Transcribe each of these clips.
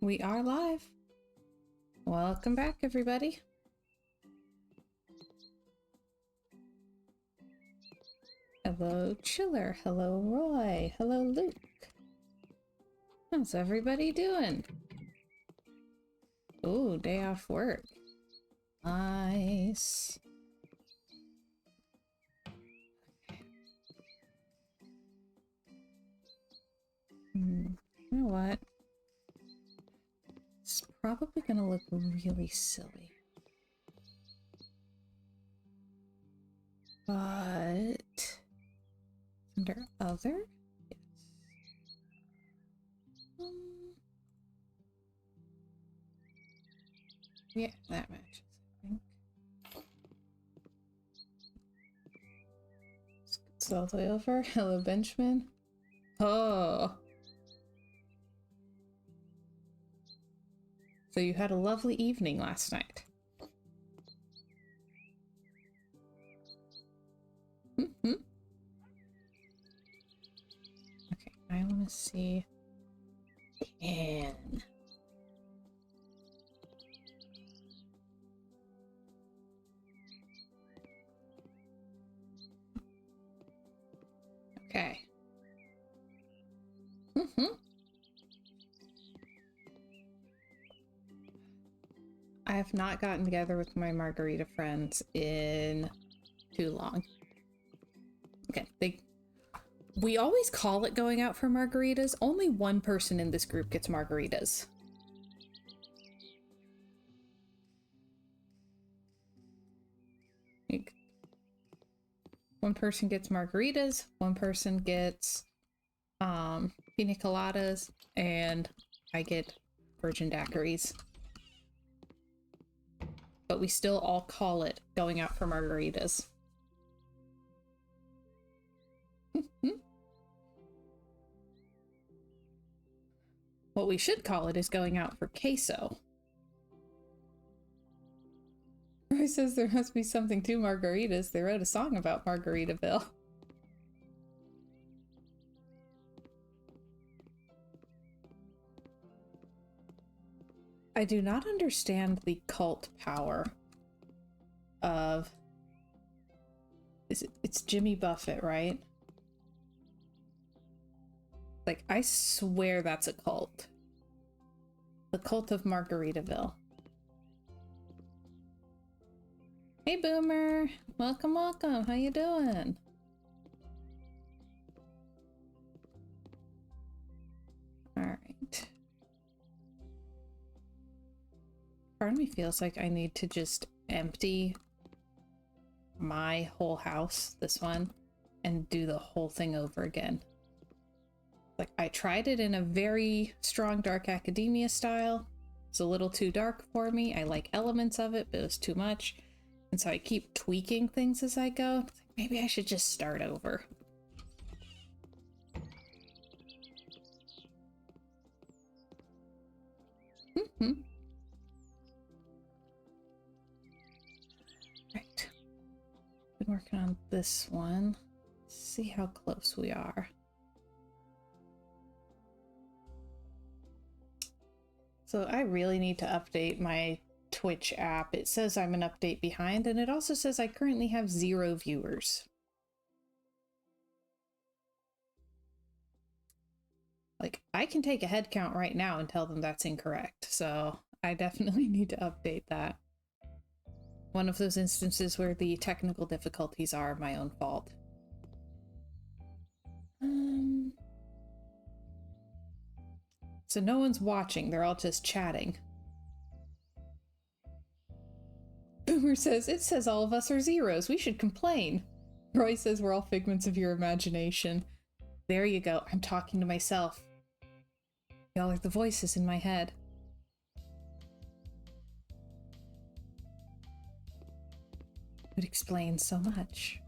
We are live. Welcome back, everybody. Hello, Chiller. Hello, Roy. Hello, Luke. How's everybody doing? Ooh, day off work. Nice. You know what? It's probably gonna look really silly. But under other? Yes. Yeah, that matches, I think. It's all the way over. Hello, Benjamin. Oh. So you had a lovely evening last night. Mm-hmm. Okay, I want to see. Can. Okay. Mm-hmm. I have not gotten together with my margarita friends in too long. Okay, we always call it going out for margaritas. Only one person in this group gets margaritas. Like, one person gets margaritas, one person gets pina coladas, and I get virgin daiquiris. But we still all call it going out for margaritas. What we should call it is going out for queso. Roy says there must be something to margaritas. They wrote a song about Margaritaville. I do not understand the cult power of... It's Jimmy Buffett, right? Like, I swear that's a cult. The cult of Margaritaville. Hey, Boomer! Welcome, welcome! How you doing? Alright. Part of me feels like I need to just empty my whole house, this one, and do the whole thing over again. Like, I tried it in a very strong dark academia style. It's a little too dark for me. I like elements of it, but it was too much. And so I keep tweaking things as I go. Like, maybe I should just start over. Right. Been working on this one. See how close we are. So I really need to update my Twitch app. It says I'm an update behind, and it also says I currently have 0 viewers. Like, I can take a head count right now and tell them that's incorrect, so I definitely need to update that. One of those instances where the technical difficulties are my own fault. So no one's watching, they're all just chatting. Boomer says, it says all of us are zeros, we should complain. Roy says we're all figments of your imagination. There you go, I'm talking to myself. Y'all are the voices in my head. It explains so much.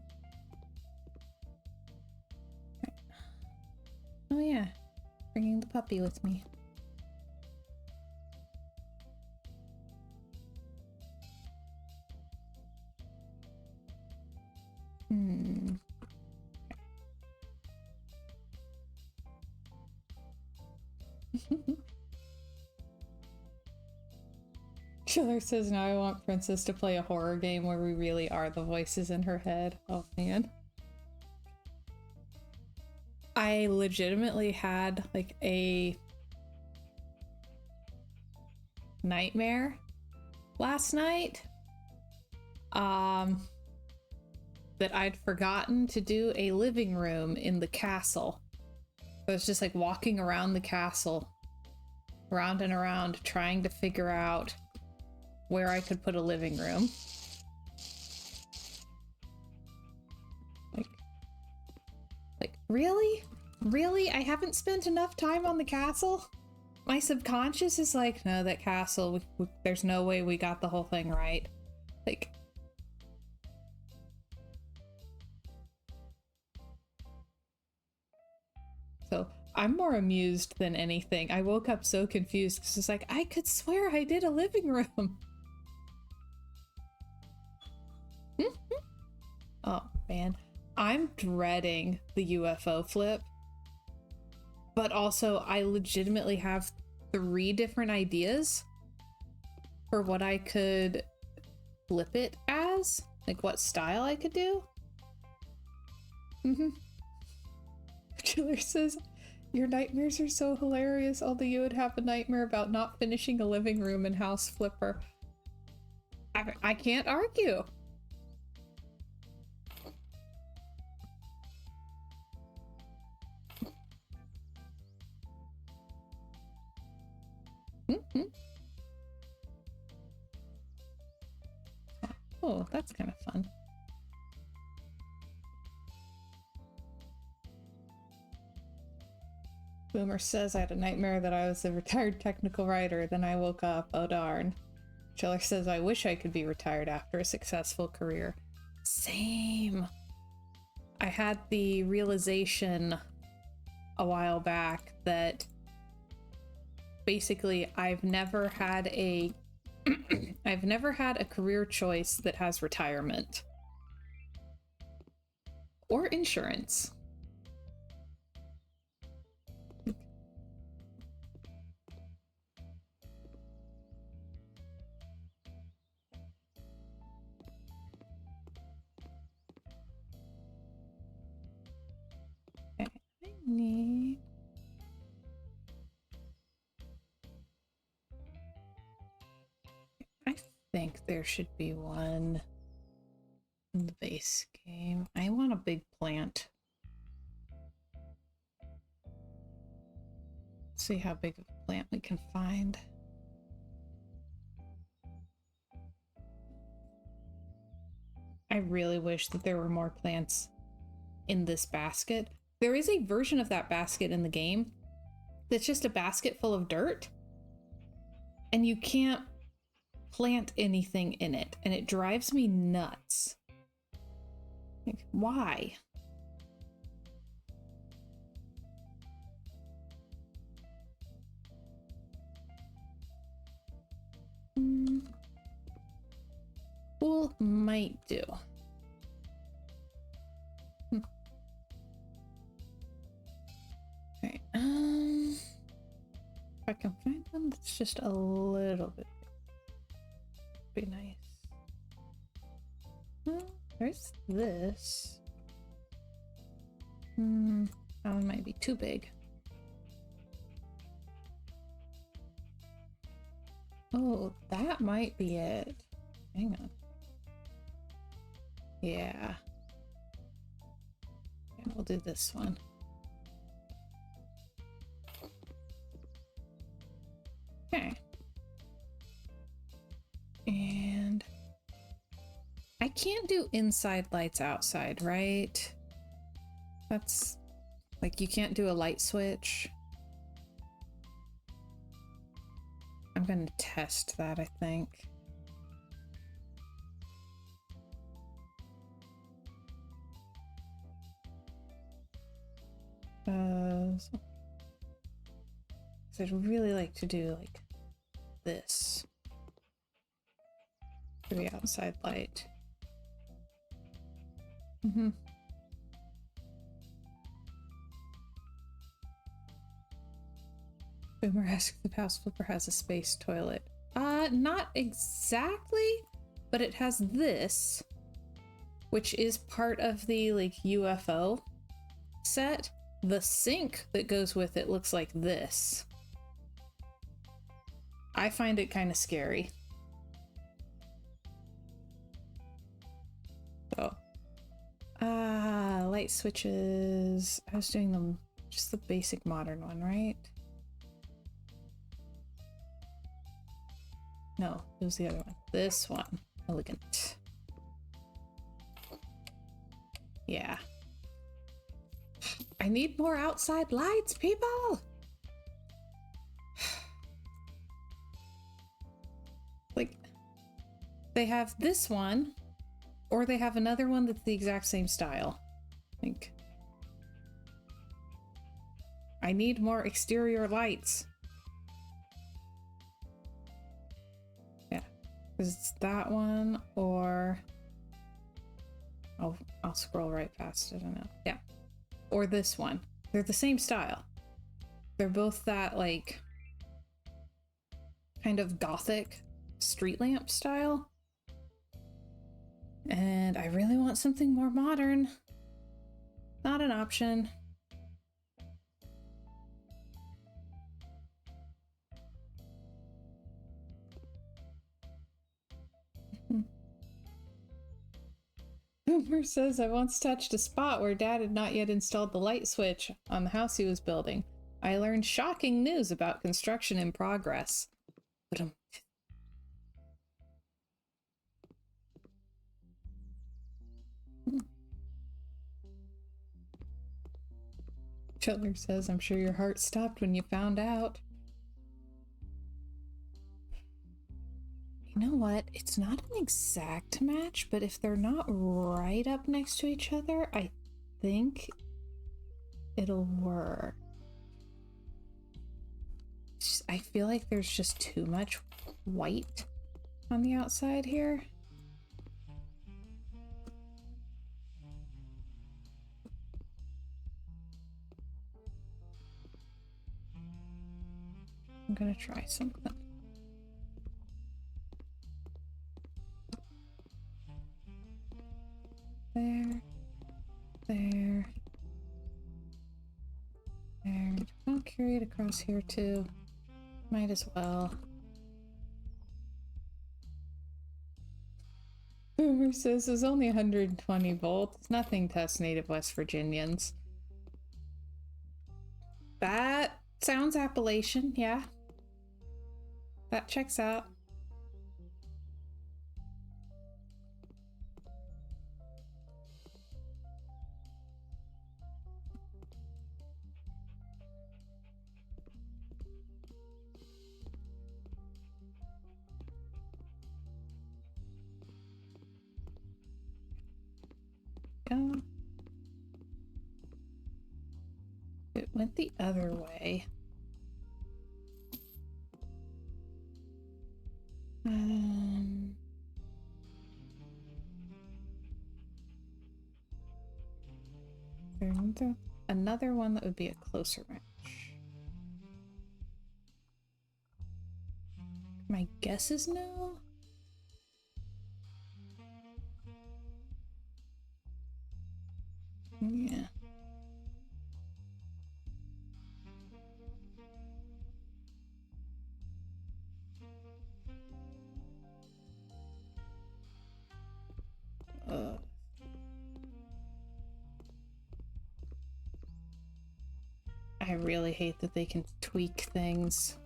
Oh yeah, bringing the puppy with me. Chiller says, now I want Princess to play a horror game where we really are the voices in her head. Oh man. I legitimately had like a nightmare last night. That I'd forgotten to do a living room in the castle. I was just like walking around the castle, round and around, trying to figure out where I could put a living room. Like really? Really? I haven't spent enough time on the castle? My subconscious is like, no, that castle, there's no way we got the whole thing right. Like, so I'm more amused than anything. I woke up so confused because it's like, I could swear I did a living room. Oh man, I'm dreading the UFO flip. But also, I legitimately have 3 different ideas for what I could flip it as, like what style I could do. Killer says, your nightmares are so hilarious, although you would have a nightmare about not finishing a living room in House Flipper. I can't argue. Oh, that's kind of fun. Boomer says, I had a nightmare that I was a retired technical writer, then I woke up, oh darn. Chiller says, I wish I could be retired after a successful career. Same. I had the realization a while back that basically I've never had a I've never had a career choice that has retirement or insurance. I think there should be one in the base game. I want a big plant. Let's see how big of a plant we can find. I really wish that there were more plants in this basket. There is a version of that basket in the game that's just a basket full of dirt, and you can't plant anything in it, and it drives me nuts. Like, why? Pool might do. Okay, if I can find one that's just a little bit big, be nice. There's this. That one might be too big. Oh, that might be it. Hang on. Yeah. Okay, we'll do this one. Okay. And I can't do inside lights outside, right? That's like, you can't do a light switch. I'm gonna test that, I think. So I'd really like to do like this for the outside light. Boomer asks if House Flipper has a space toilet. Not exactly, but it has this, which is part of the like UFO set. The sink that goes with it looks like this. I find it kind of scary. So, light switches. I was doing them just the basic modern one, right? No, it was the other one. This one. Elegant. Yeah. I need more outside lights, people! Like, they have this one, or they have another one that's the exact same style. Like, I need more exterior lights. Yeah, because it's that one, or I'll scroll right past it. I know. Yeah, or this one. They're the same style. They're both that like kind of gothic street lamp style. And I really want something more modern. Not an option. Boomer says, I once touched a spot where Dad had not yet installed the light switch on the house he was building. I learned shocking news about construction in progress. But Chiller says, I'm sure your heart stopped when you found out. You know what? It's not an exact match, but if they're not right up next to each other, I think it'll work. I feel like there's just too much white on the outside here. I'm gonna try something. There. There. There. I'll carry it across here too. Might as well. Boomer says it's only 120 volts. Nothing to us native West Virginians. That sounds Appalachian, yeah. That checks out. Go. It went the other way. There's another one that would be a closer match. My guess is no. Yeah. I really hate that they can tweak things.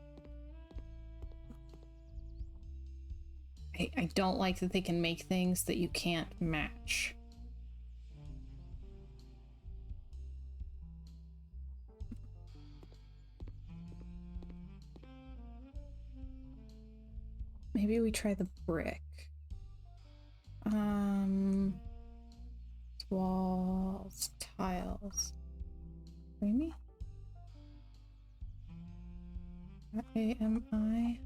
I don't like that they can make things that you can't match. Maybe we try the brick. Walls, tiles. Creamy? AMI.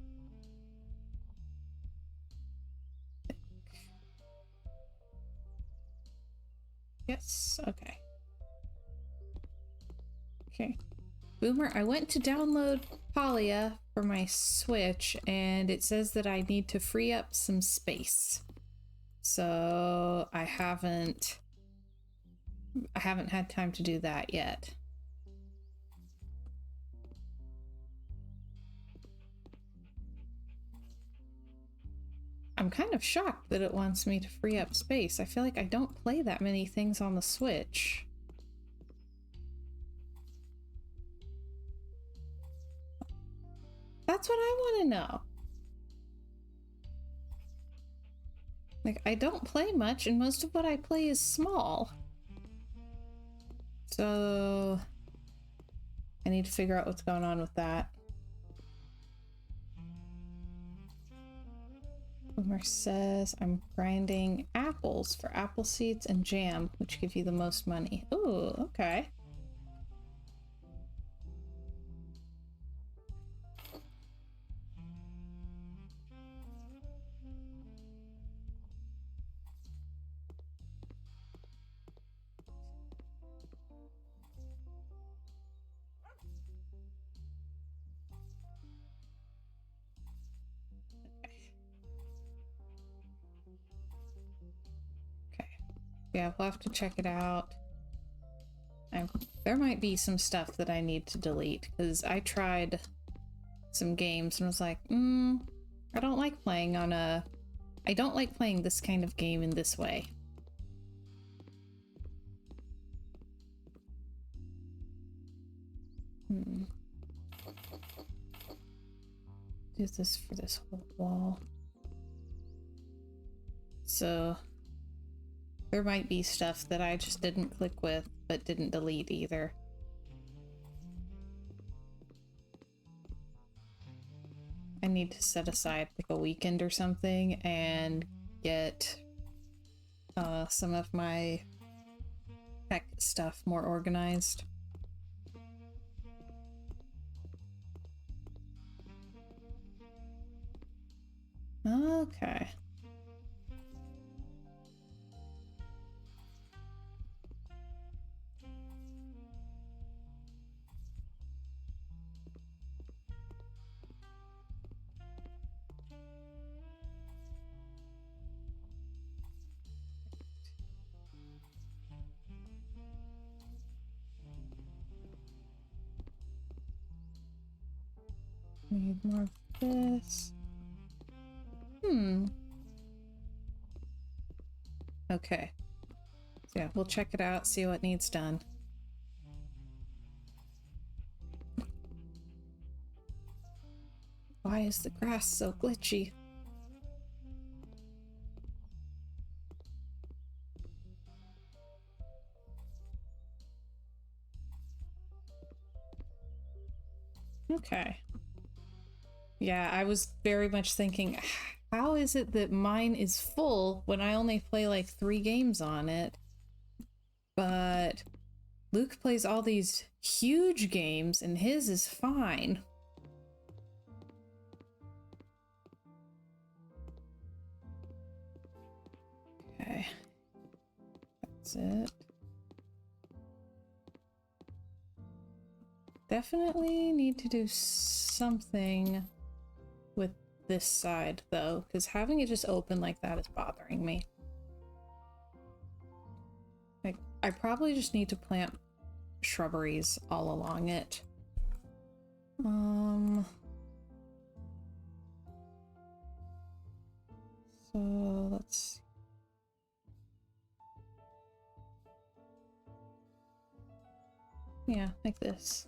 Yes, okay. Okay. Boomer, I went to download Palia for my Switch, and it says that I need to free up some space. So I haven't had time to do that yet. I'm kind of shocked that it wants me to free up space. I feel like I don't play that many things on the Switch. That's what I want to know. Like, I don't play much, and most of what I play is small. So I need to figure out what's going on with that. Boomer says I'm grinding apples for apple seeds and jam, which give you the most money. Ooh, okay. Yeah, we'll have to check it out. There might be some stuff that I need to delete, because I tried some games and was like, I don't like playing on a... I don't like playing this kind of game in this way. Do this for this whole wall. So there might be stuff that I just didn't click with, but didn't delete either. I need to set aside like a weekend or something and get some of my tech stuff more organized. Okay. Need more of this. Okay. So yeah, we'll check it out, see what needs done. Why is the grass so glitchy? Okay. Yeah, I was very much thinking, how is it that mine is full when I only play like 3 games on it? But Luke plays all these huge games and his is fine. Okay. That's it. Definitely need to do something with this side though, because having it just open like that is bothering me. Like, I probably just need to plant shrubberies all along it. So let's... Yeah, like this.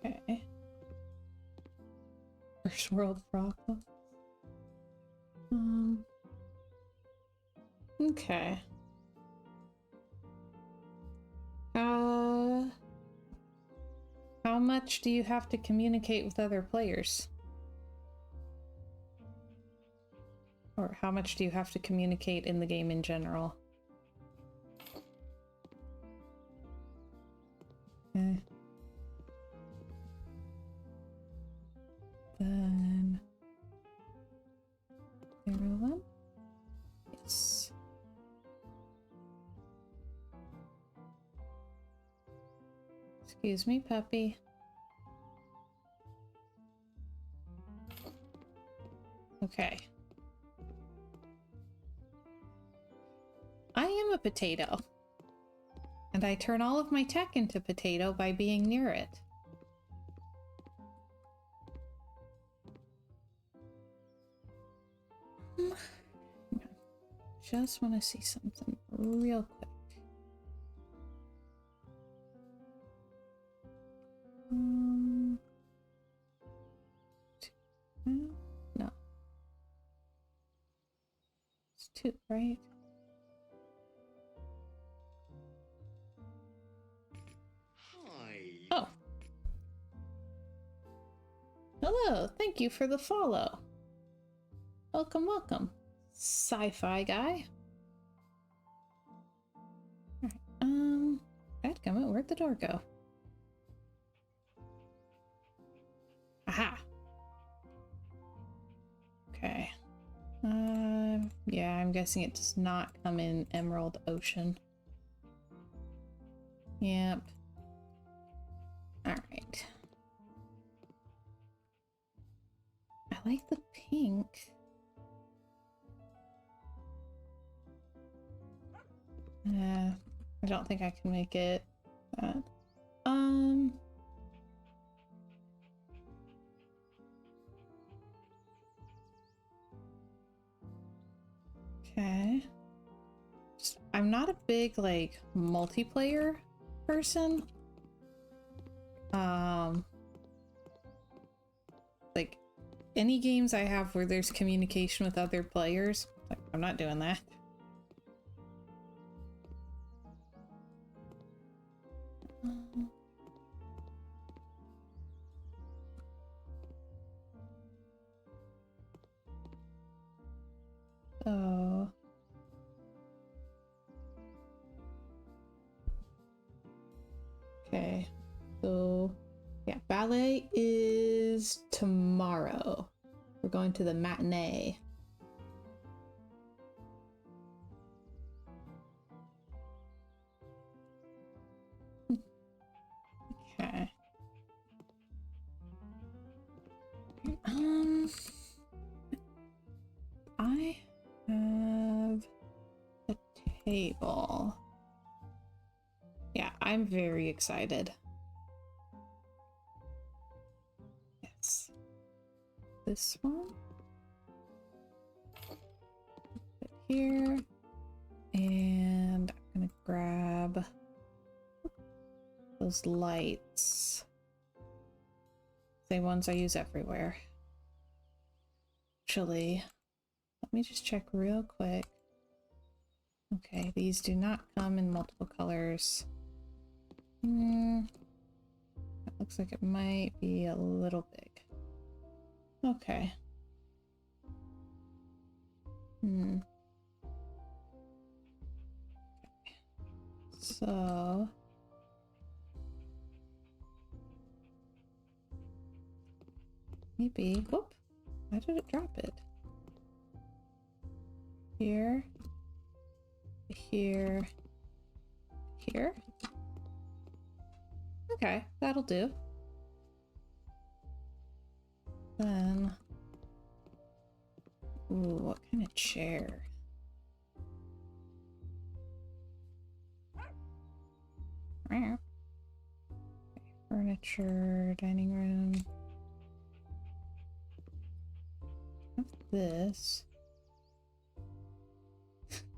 Okay. First world problem. Okay. How much do you have to communicate with other players? Or how much do you have to communicate in the game in general? Okay. Then 01. Yes. Excuse me, puppy. Okay. I am a potato. And I turn all of my tech into potato by being near it. Just want to see something real quick. No. It's 2, right? Hi. Oh. Hello, thank you for the follow. Welcome, welcome. Sci-fi guy. Alright, dadgummit, where'd the door go? Aha! Okay. Yeah, I'm guessing it does not come in Emerald Ocean. Yep. Alright. I like the pink. I don't think I can make it that. Okay. I'm not a big, like, multiplayer person. Like, any games I have where there's communication with other players, like, I'm not doing that. Oh. Okay. So, yeah, ballet is tomorrow. We're going to the matinee. Okay. I have a table. Yeah, I'm very excited. Yes. This one. Put here. And I'm gonna grab those lights. Same ones I use everywhere. Actually, let me just check real quick. Okay, these do not come in multiple colors. That looks like it might be a little big. Okay. So... maybe... whoop! Why did it drop it? Here. Here. Here? Okay, that'll do. Then... ooh, what kind of chair? Okay, furniture, dining room. What's this?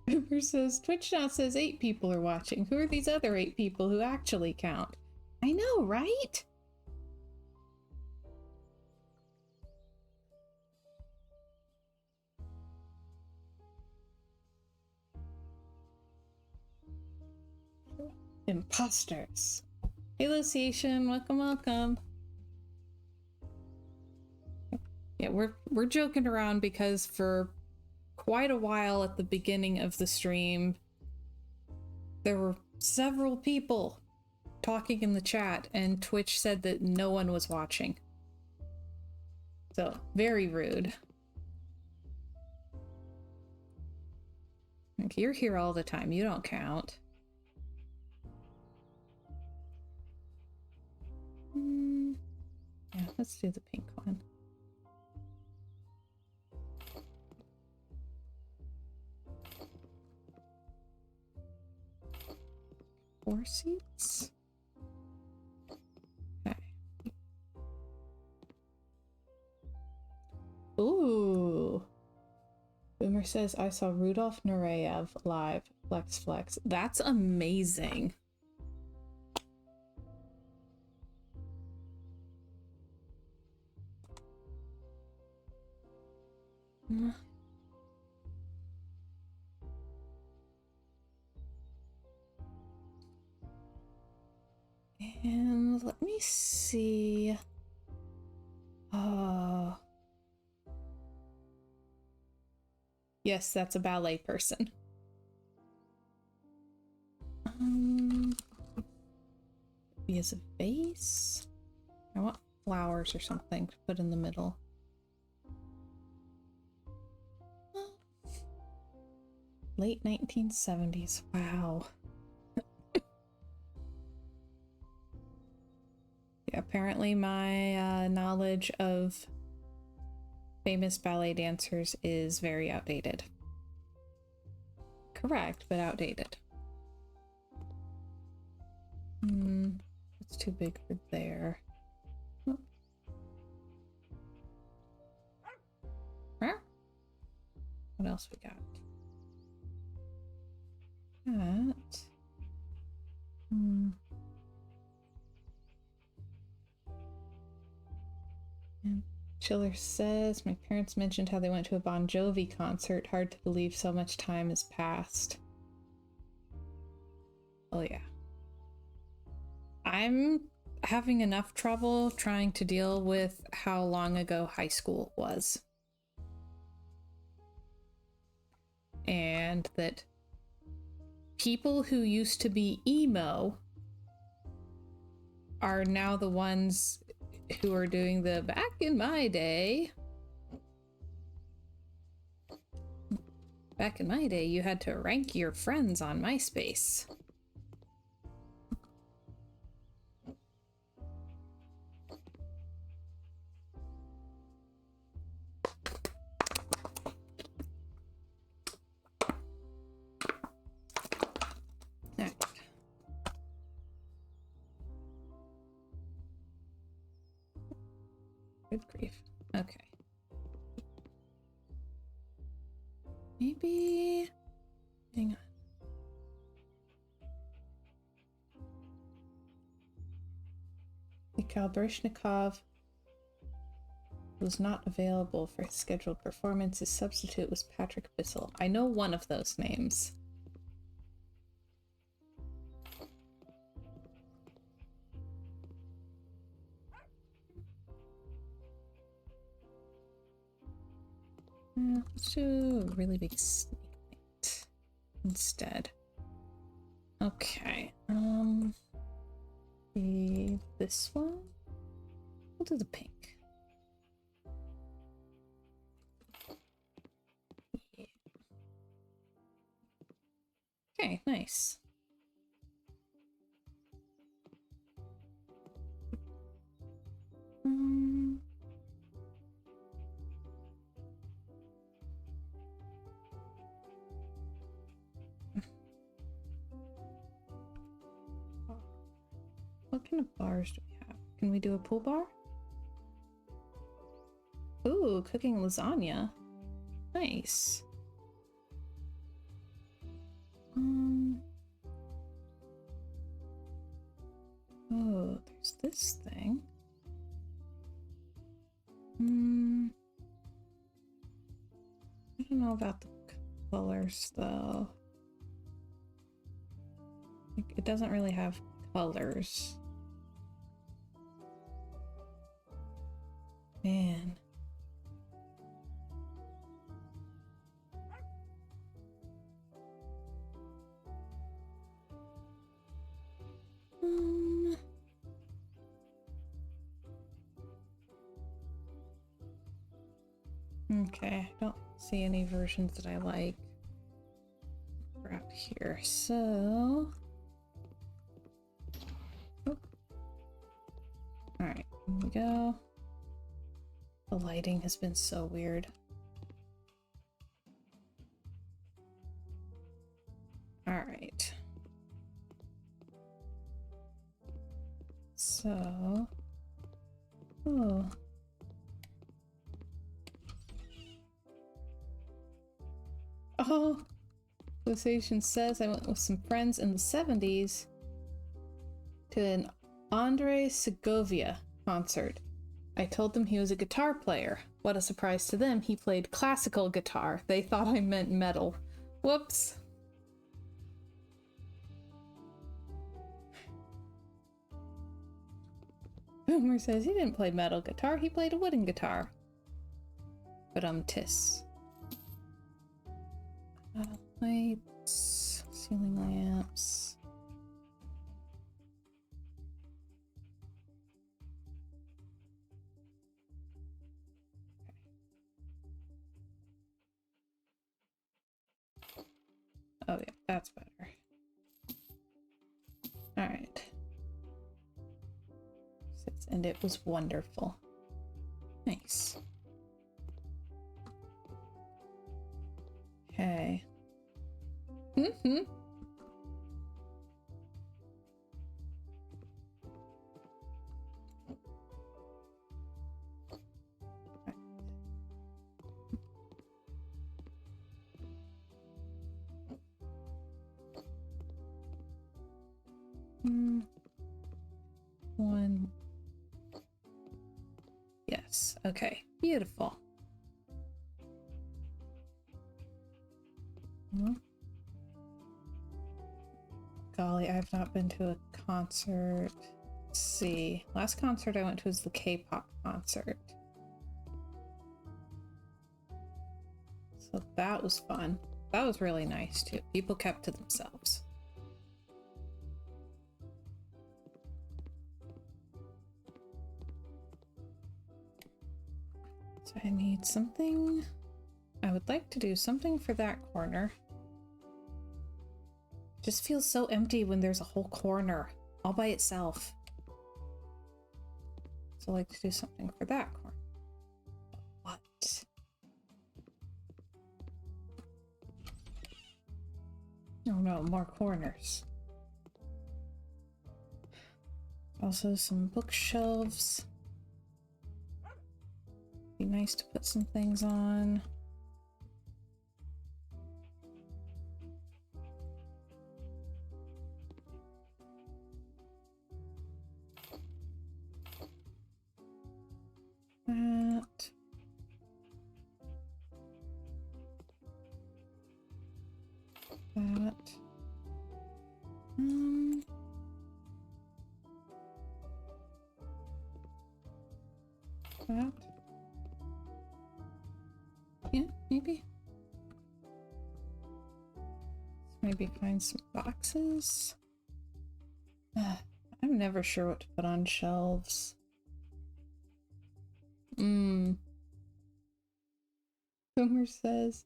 Uber says, Twitch now says 8 people are watching. Who are these other 8 people who actually count? I know, right? Imposters. Hey, Luciation, welcome, welcome. Yeah, we're joking around because for quite a while at the beginning of the stream, there were several people talking in the chat and Twitch said that no one was watching. So, very rude. Like, you're here all the time. You don't count. Yeah, let's do the pink one. Four seats? Okay. Ooh. Boomer says, I saw Rudolf Nureyev live. Flex flex. That's amazing. And let me see. Yes, that's a ballet person. Maybe as a vase. I want flowers or something to put in the middle. Late 1970s. Wow. Yeah, apparently my knowledge of famous ballet dancers is very outdated. Correct, but outdated. It's too big for there. Oh. What else we got? That. And Chiller says, my parents mentioned how they went to a Bon Jovi concert. Hard to believe so much time has passed. Oh yeah. I'm having enough trouble trying to deal with how long ago high school was. And that people who used to be emo are now the ones who are doing the back in my day. Back in my day, you had to rank your friends on MySpace. Good grief. Okay. Maybe... Hang on. Mikhail Baryshnikov was not available for his scheduled performance. His substitute was Patrick Bissell. I know one of those names. Let's do a really big snake plant instead. Okay. This one? We'll do the pink. Yeah. Okay, nice. What kind of bars do we have? Can we do a pool bar? Ooh, cooking lasagna. Nice. Oh, there's this thing. I don't know about the colors though. It doesn't really have colors. Man. Okay, I don't see any versions that I like. Wrapped here, so. Oh. Alright, here we go. The lighting has been so weird. Alright. So. Oh. Oh! Association says I went with some friends in the 70s to an Andre Segovia concert. I told them he was a guitar player. What a surprise to them, he played classical guitar. They thought I meant metal. Whoops. Boomer says he didn't play metal guitar, he played a wooden guitar. But tis. Lights, ceiling lamps. Oh yeah, that's better. All right. And it was wonderful. Nice. Okay. Mm-hmm. One. Yes. Okay. Beautiful. Golly, I've not been to a concert. Let's see. Last concert I went to was the K-pop concert. So that was fun. That was really nice too. People kept to themselves. So I need something. I would like to do something for that corner. Just feels so empty when there's a whole corner all by itself. So I'd like to do something for that corner. What? Oh no, more corners. Also some bookshelves. Be nice to put some things on. That. That. That. Yeah, maybe. Maybe find some boxes. I'm never sure what to put on shelves. Boomer says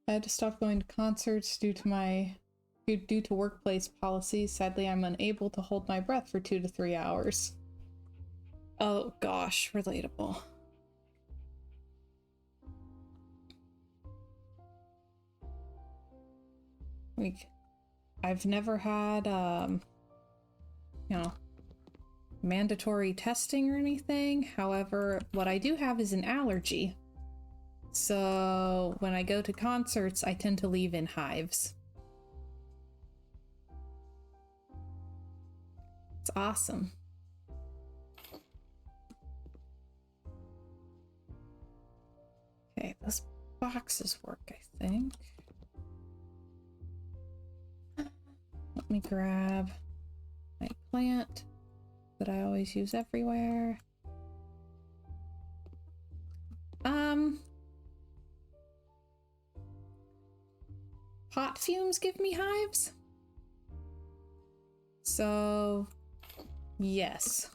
I had to stop going to concerts due to workplace policies. Sadly, I'm unable to hold my breath for 2 to 3 hours. Oh gosh, relatable. Like, I've never had, you know, mandatory testing or anything. However, what I do have is an allergy. So when I go to concerts, I tend to leave in hives. It's awesome. Okay, those boxes work, I think. Let me grab my plant that I always use everywhere. Pot fumes give me hives. So, yes.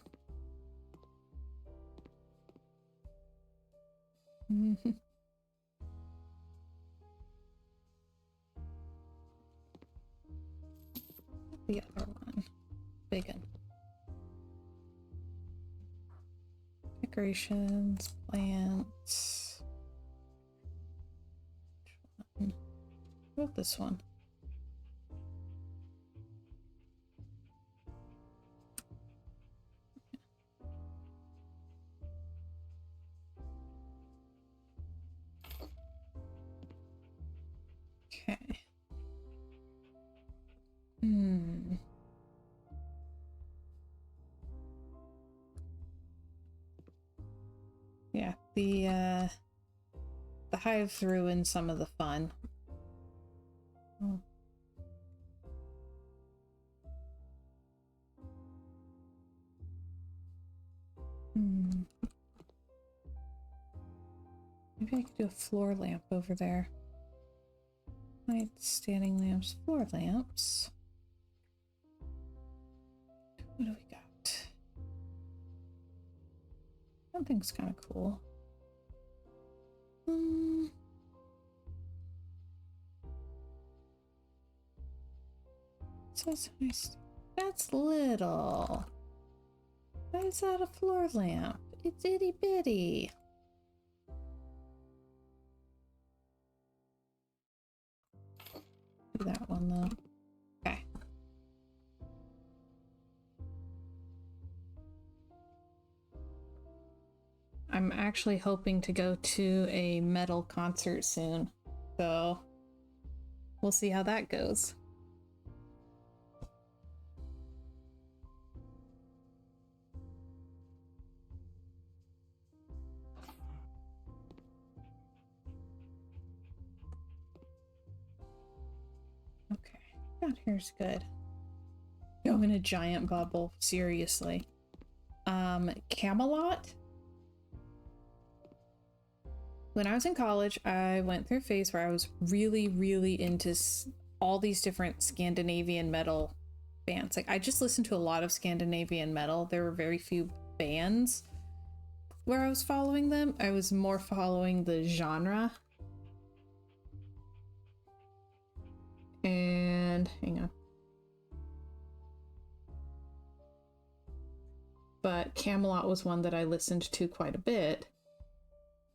the other one? Big one. Decorations, plants. Which one? What about this one? Okay. Yeah, the hive threw in some of the fun. Oh. Maybe I could do a floor lamp over there. Light, standing lamps, floor lamps. What do we got? That thing's kind of cool. So it's nice. That's little. Why is that a floor lamp? It's itty bitty. Do that one though. Okay. I'm actually hoping to go to a metal concert soon, so we'll see how that goes. Okay, down here's good. Go in a giant bubble, seriously. Camelot? When I was in college, I went through a phase where I was really into all these different Scandinavian metal bands. Like, I just listened to a lot of Scandinavian metal. There were very few bands where I was following them. I was more following the genre. And hang on. But Camelot was one that I listened to quite a bit.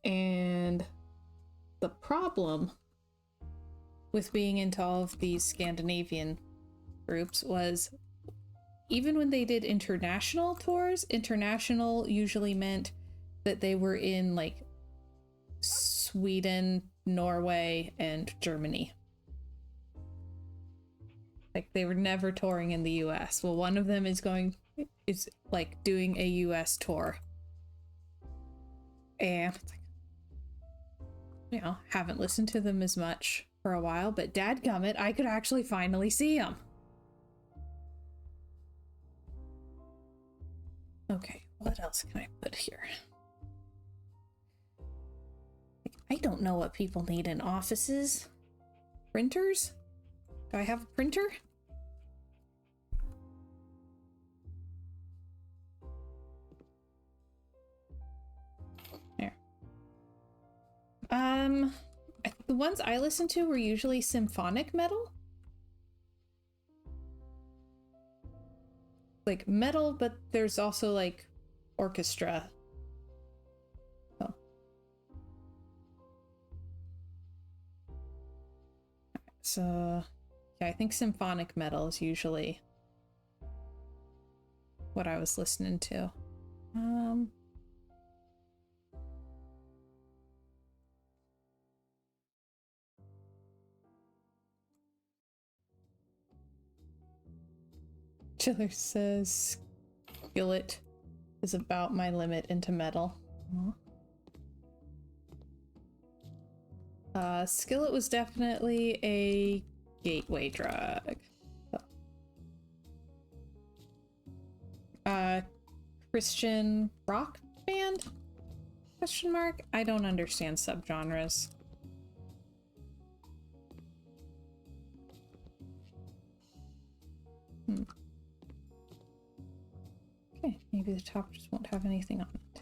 And the problem with being into all of these Scandinavian groups was, even when they did international tours, international usually meant that they were in like Sweden, Norway, and Germany. Like, they were never touring in the US. Well, one of them is like doing a US tour. And it's like, you know, haven't listened to them as much for a while, but dadgummit, I could actually finally see them. Okay, what else can I put here? I don't know what people need in offices. Printers? Do I have a printer? There. The ones I listened to were usually symphonic metal. Like metal, but there's also like orchestra. Oh. So, yeah, I think symphonic metal is usually what I was listening to. Chiller says Skillet is about my limit into metal. Skillet was definitely a gateway drug. Christian rock band? Question mark? I don't understand subgenres. Okay, maybe the top just won't have anything on it.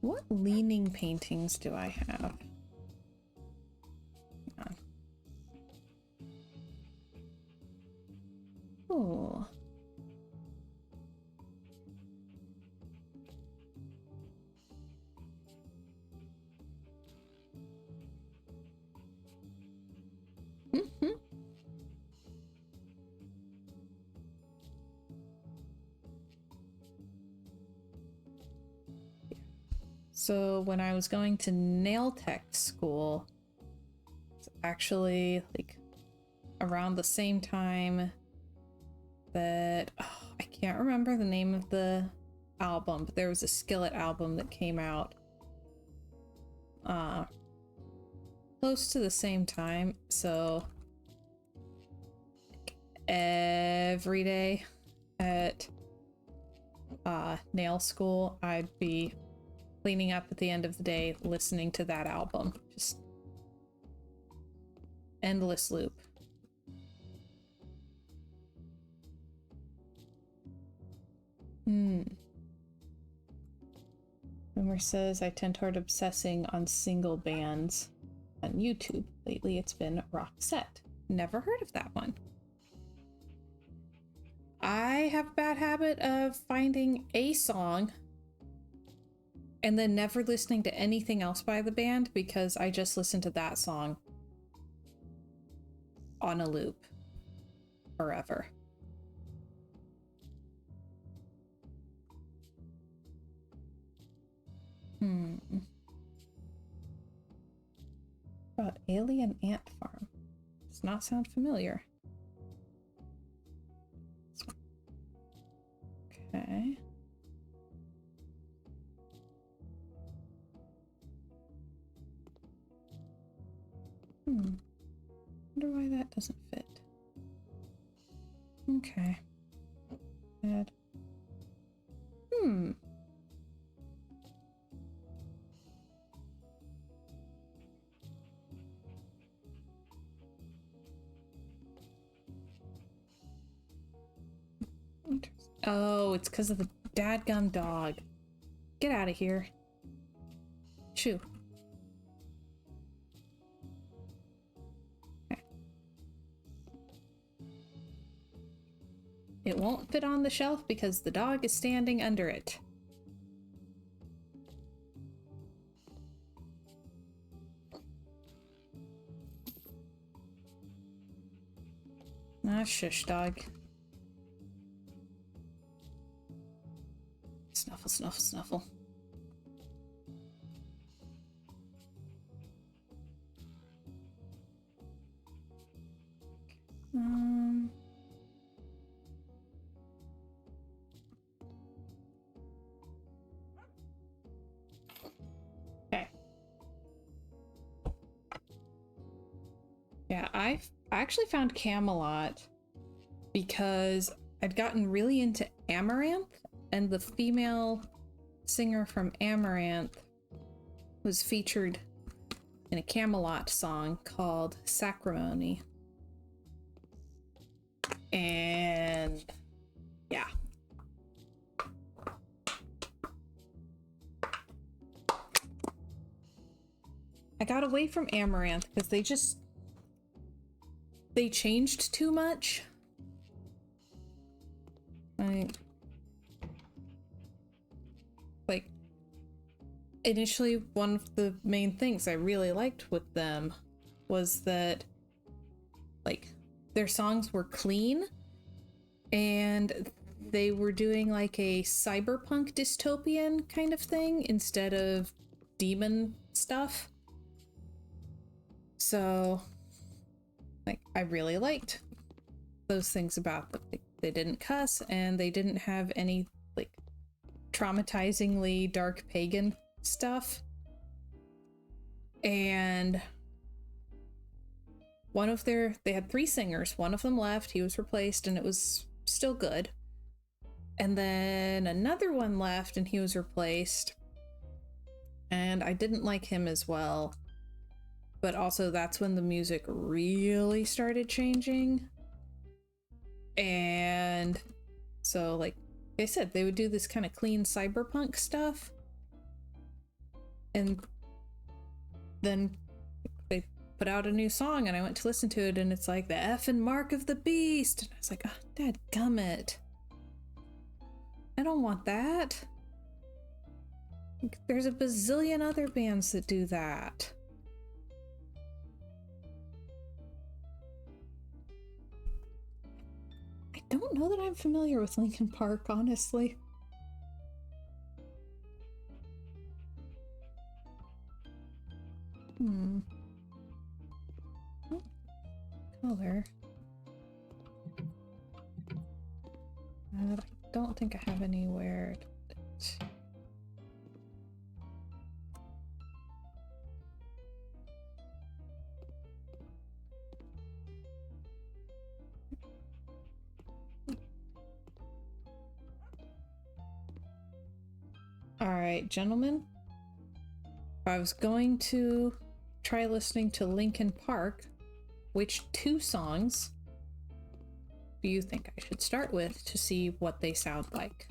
What leaning paintings do I have? Hang on. Cool. Mhm. So when I was going to nail tech school, it's actually like around the same time that I can't remember the name of the album, but there was a Skillet album that came out close to the same time. So every day at nail school, I'd be cleaning up at the end of the day listening to that album. Just endless loop. Boomer says I tend toward obsessing on single bands on YouTube. Lately it's been Roxette. Never heard of that one. I have a bad habit of finding a song and then never listening to anything else by the band because I just listened to that song on a loop forever. About Alien Ant Farm. Does not sound familiar. Okay. Wonder why that doesn't fit. Okay. Add. Oh, it's because of the dadgum dog. Get out of here. Shoo. Okay. It won't fit on the shelf because the dog is standing under it. Ah, shush, dog. Snuffle, snuffle, snuffle. Okay. Yeah, I actually found Camelot because I'd gotten really into Amaranth, and the female singer from Amaranth was featured in a Camelot song called Sacrimony. And yeah. I got away from Amaranth because they changed too much. Like initially one of the main things I really liked with them was that like their songs were clean and they were doing like a cyberpunk dystopian kind of thing instead of demon stuff. So like I really liked those things about them. Like, they didn't cuss and they didn't have any like traumatizingly dark pagan stuff. And they had 3 singers. One of them left, he was replaced, and it was still good. And then another one left and he was replaced, and I didn't like him as well. But also that's when the music really started changing. And so like I said, they would do this kind of clean cyberpunk stuff, and then put out a new song and I went to listen to it and it's like the effing mark of the beast. And I was like, oh, dadgummit. I don't want that. There's a bazillion other bands that do that. I don't know that I'm familiar with Linkin Park, honestly. Color. I don't think I have anywhere. All right, gentlemen. If I was going to try listening to Linkin Park, which 2 songs do you think I should start with to see what they sound like?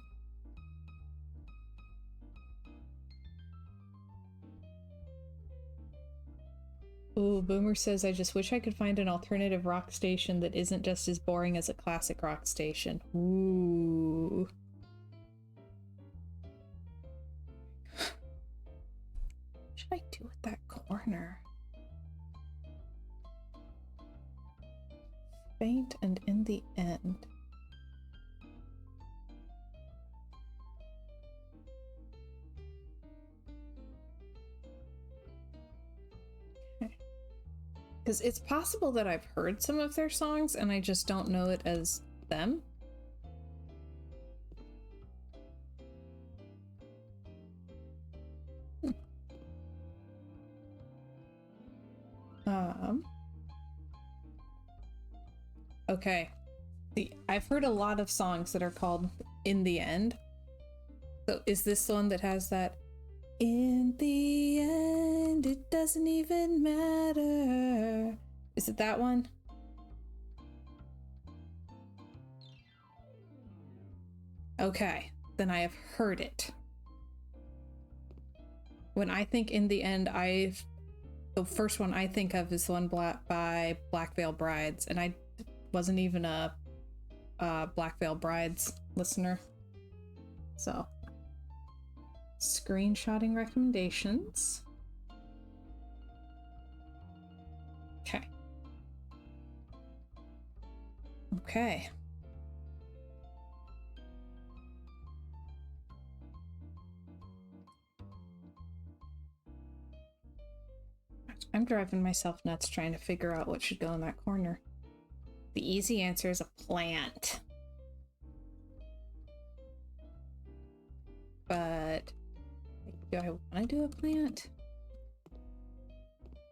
Ooh, Boomer says, I just wish I could find an alternative rock station that isn't just as boring as a classic rock station. Ooh. What should I do with that corner? Faint and in the end. Because it's possible that I've heard some of their songs and I just don't know it as them. Okay. See, I've heard a lot of songs that are called In the End. So is this the one that has that in the end, it doesn't even matter? Is it that one? Okay, then I have heard it. When I think In the End, the first one I think of is the one by Black Veil Brides, and I wasn't even a Black Veil Brides listener. So, screenshotting recommendations. Okay. Okay. I'm driving myself nuts trying to figure out what should go in that corner. The easy answer is a plant. But do I want to do a plant?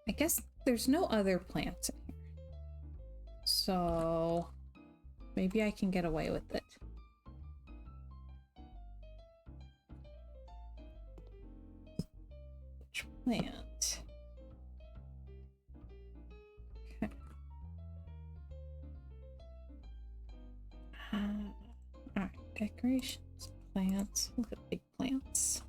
I guess there's no other plants in here. So maybe I can get away with it. Which plant? Alright, decorations, plants, look at big plants.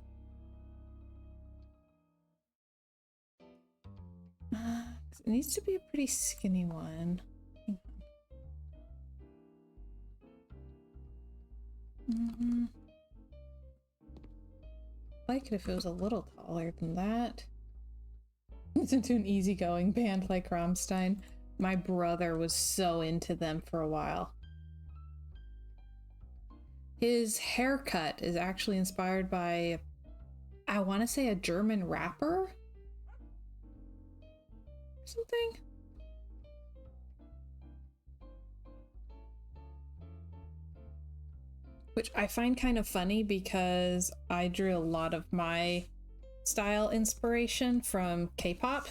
It needs to be a pretty skinny one. I'd like it if it was a little taller than that. Listen to an easygoing band like Rammstein. My brother was so into them for a while. His haircut is actually inspired by, I want to say, a German rapper or something. Which I find kind of funny because I drew a lot of my style inspiration from K-pop.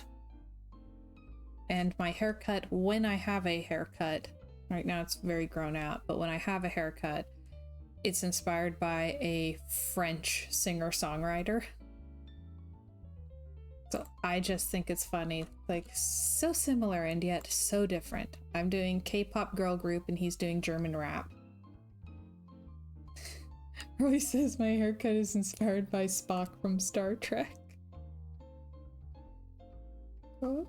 And my haircut, when I have a haircut, right now it's very grown out, but when I have a haircut, it's inspired by a French singer-songwriter. So I just think it's funny, like so similar and yet so different. I'm doing K-pop girl group and he's doing German rap. Roy says my haircut is inspired by Spock from Star Trek. Oh.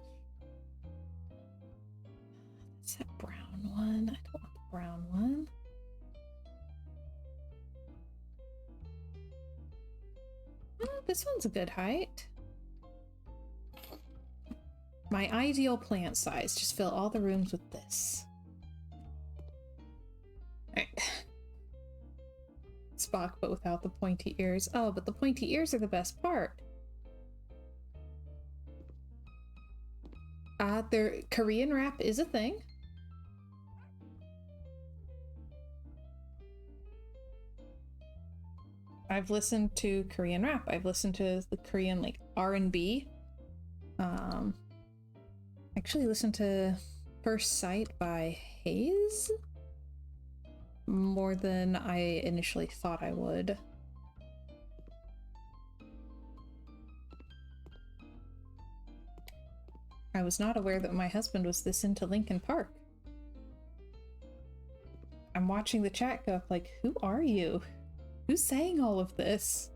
one. I don't want the brown one. Oh, this one's a good height. My ideal plant size. Just fill all the rooms with this. Alright. Spock, but without the pointy ears. Oh, but the pointy ears are the best part. Their Korean rap is a thing. I've listened to Korean rap. I've listened to the Korean like R&B. Actually listened to First Sight by Hayes more than I initially thought I would. I was not aware that my husband was this into Linkin Park. I'm watching the chat go up like, who are you? Who's saying all of this?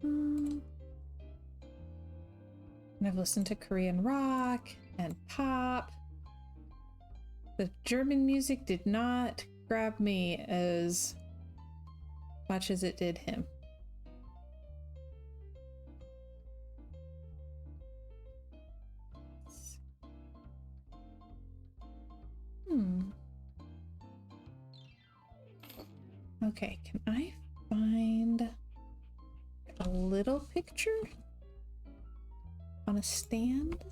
And I've listened to Korean rock and pop. The German music did not grab me as much as it did him. Okay, can I find a little picture on a stand?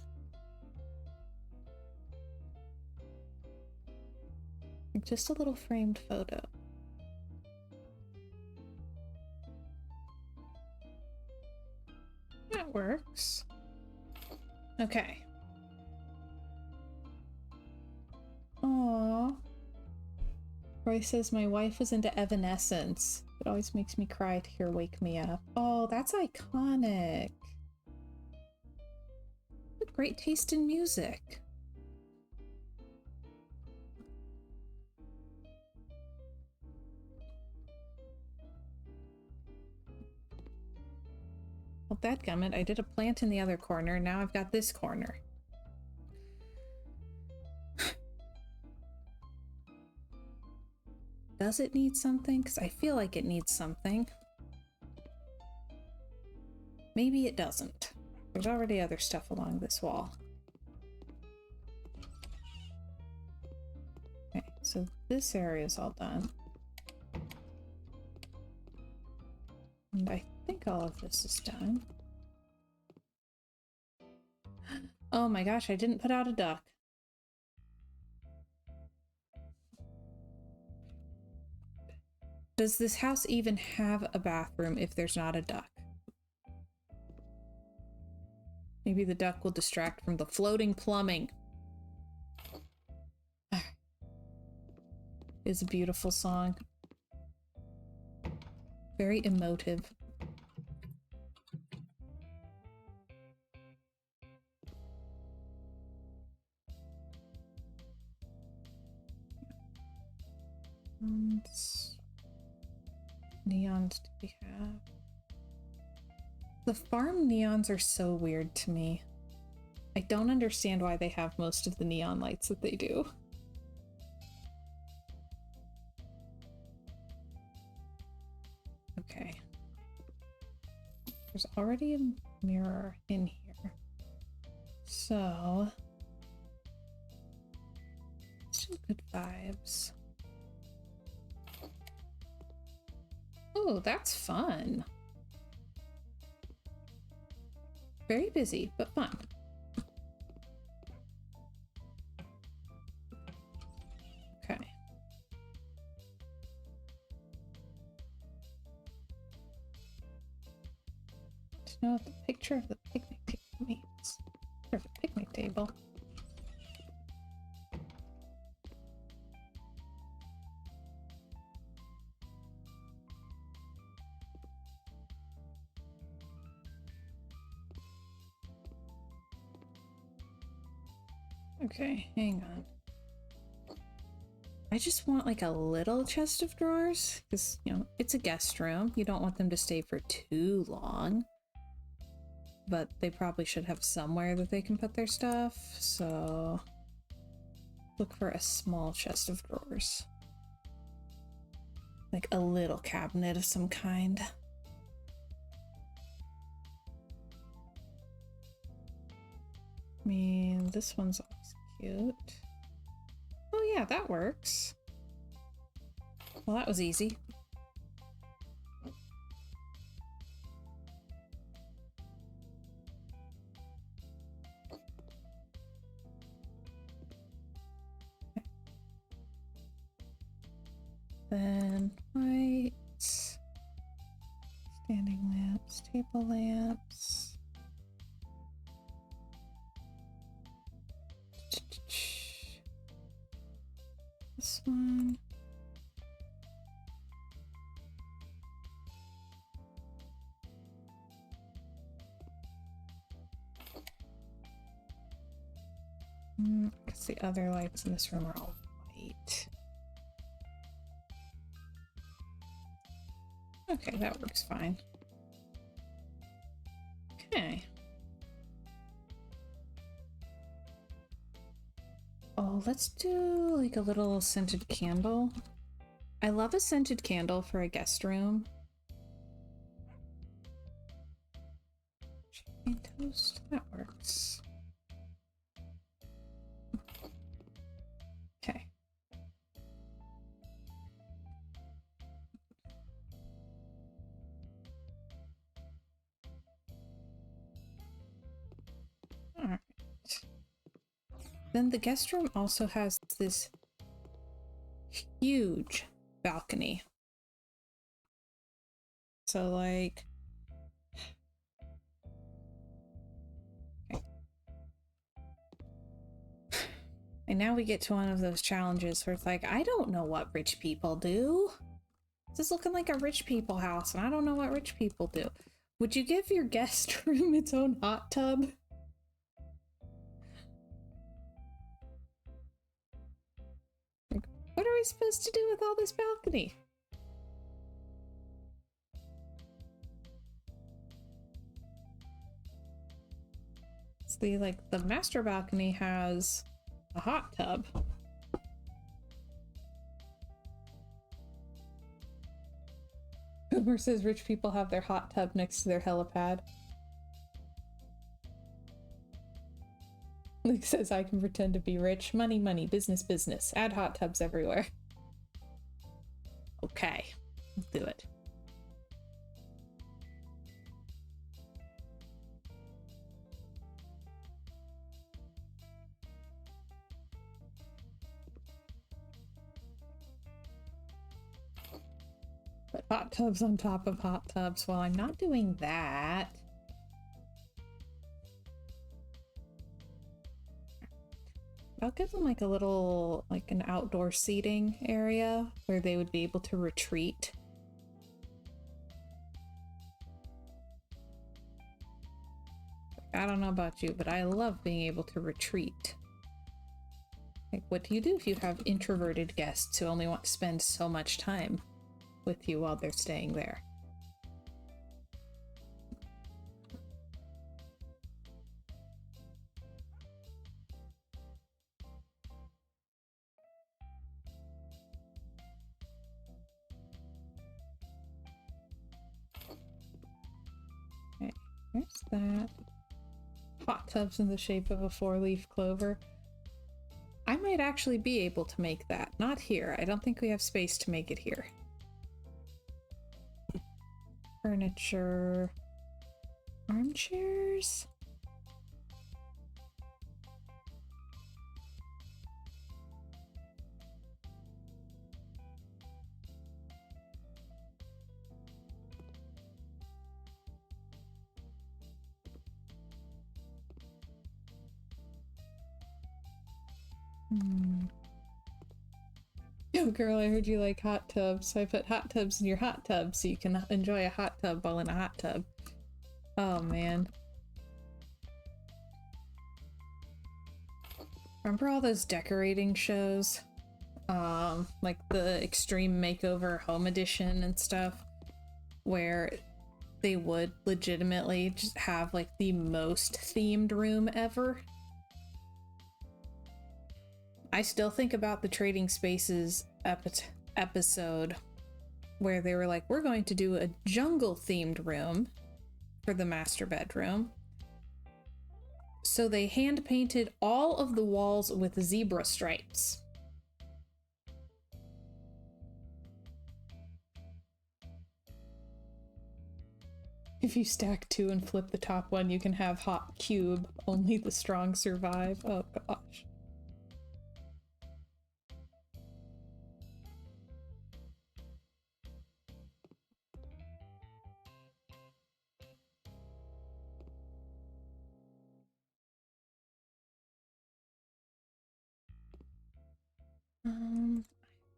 Just a little framed photo. That works. Okay. Aww. Roy says my wife was into Evanescence. It always makes me cry to hear Wake Me Up. Oh, that's iconic. What great taste in music. Well, dadgummit, I did a plant in the other corner. Now I've got this corner. Does it need something? Because I feel like it needs something. Maybe it doesn't. There's already other stuff along this wall. Okay, so this area is all done. And I think all of this is done. Oh my gosh, I didn't put out a duck. Does this house even have a bathroom if there's not a duck? Maybe the duck will distract from the floating plumbing. It's a beautiful song. Very emotive. Neons do we have? The farm neons are so weird to me. I don't understand why they have most of the neon lights that they do. Okay. There's already a mirror in here. So... some good vibes. Oh, that's fun. Very busy, but fun. Okay. To know what the picture of the picnic table means. Picture of a picnic table. Okay, hang on. I just want like a little chest of drawers because, you know, it's a guest room. You don't want them to stay for too long. but they probably should have somewhere that they can put their stuff, so look for a small chest of drawers. Like a little cabinet of some kind. I mean, this one's always cute. Oh yeah, that works. Well, that was easy. Then white, standing lamps, table lamps. This one. Because the other lights in this room are all white. Okay, that works fine. Okay. Oh, let's do like a little scented candle. I love a scented candle for a guest room. Chicken toast, that works. Okay. All right. Then the guest room also has this huge balcony. So like, okay. And now we get to one of those challenges where it's like, I don't know what rich people do. This is looking like a rich people house, and I don't know what rich people do. Would you give your guest room its own hot tub? What are we supposed to do with all this balcony? See, like, the master balcony has a hot tub. Boomer says rich people have their hot tub next to their helipad. Luke says I can pretend to be rich. Money, money, business, business. Add hot tubs everywhere. Okay, let's do it. Put hot tubs on top of hot tubs. Well, I'm not doing that. I'll give them like a little, like an outdoor seating area where they would be able to retreat. I don't know about you, but I love being able to retreat. Like, what do you do if you have introverted guests who only want to spend so much time with you while they're staying there? Okay, there's that. Hot tubs in the shape of a 4-leaf clover. I might actually be able to make that. Not here. I don't think we have space to make it here. Furniture. Armchairs? Yo, girl, I heard you like hot tubs, so I put hot tubs in your hot tub so you can enjoy a hot tub while in a hot tub. Oh, man. Remember all those decorating shows? Like the Extreme Makeover Home Edition and stuff, where they would legitimately just have like the most themed room ever. I still think about the Trading Spaces episode where they were like, we're going to do a jungle themed room for the master bedroom. So they hand painted all of the walls with zebra stripes. If you stack 2 and flip the top one, you can have hot cube. Only the strong survive. Oh gosh.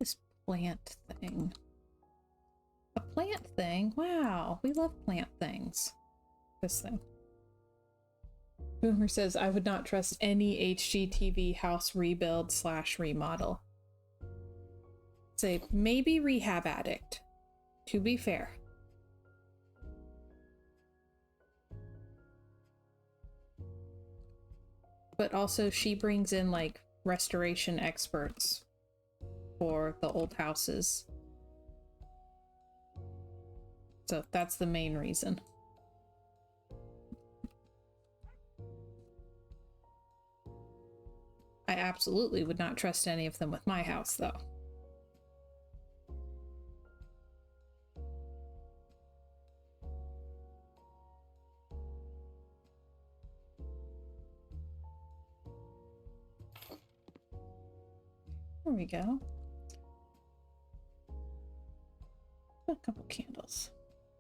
This plant thing. A plant thing? Wow, we love plant things. This thing. Boomer says, I would not trust any HGTV house rebuild / remodel. Say, maybe Rehab Addict, to be fair. But also she brings in like restoration experts for the old houses. So that's the main reason. I absolutely would not trust any of them with my house, though. There we go. A couple candles.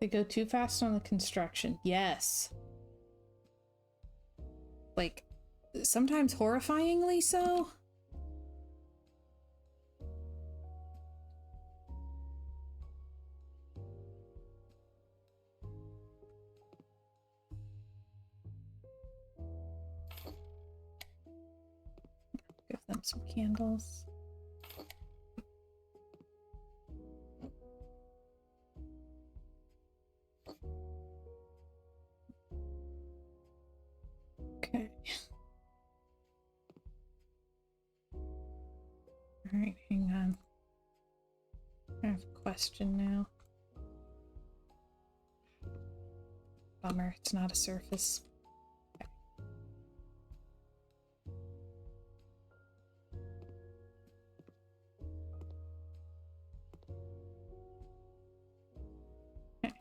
They go too fast on the construction. Yes. Like, sometimes horrifyingly so. Give them some candles. Okay. All right, hang on. I have a question now. Bummer, it's not a surface. Okay.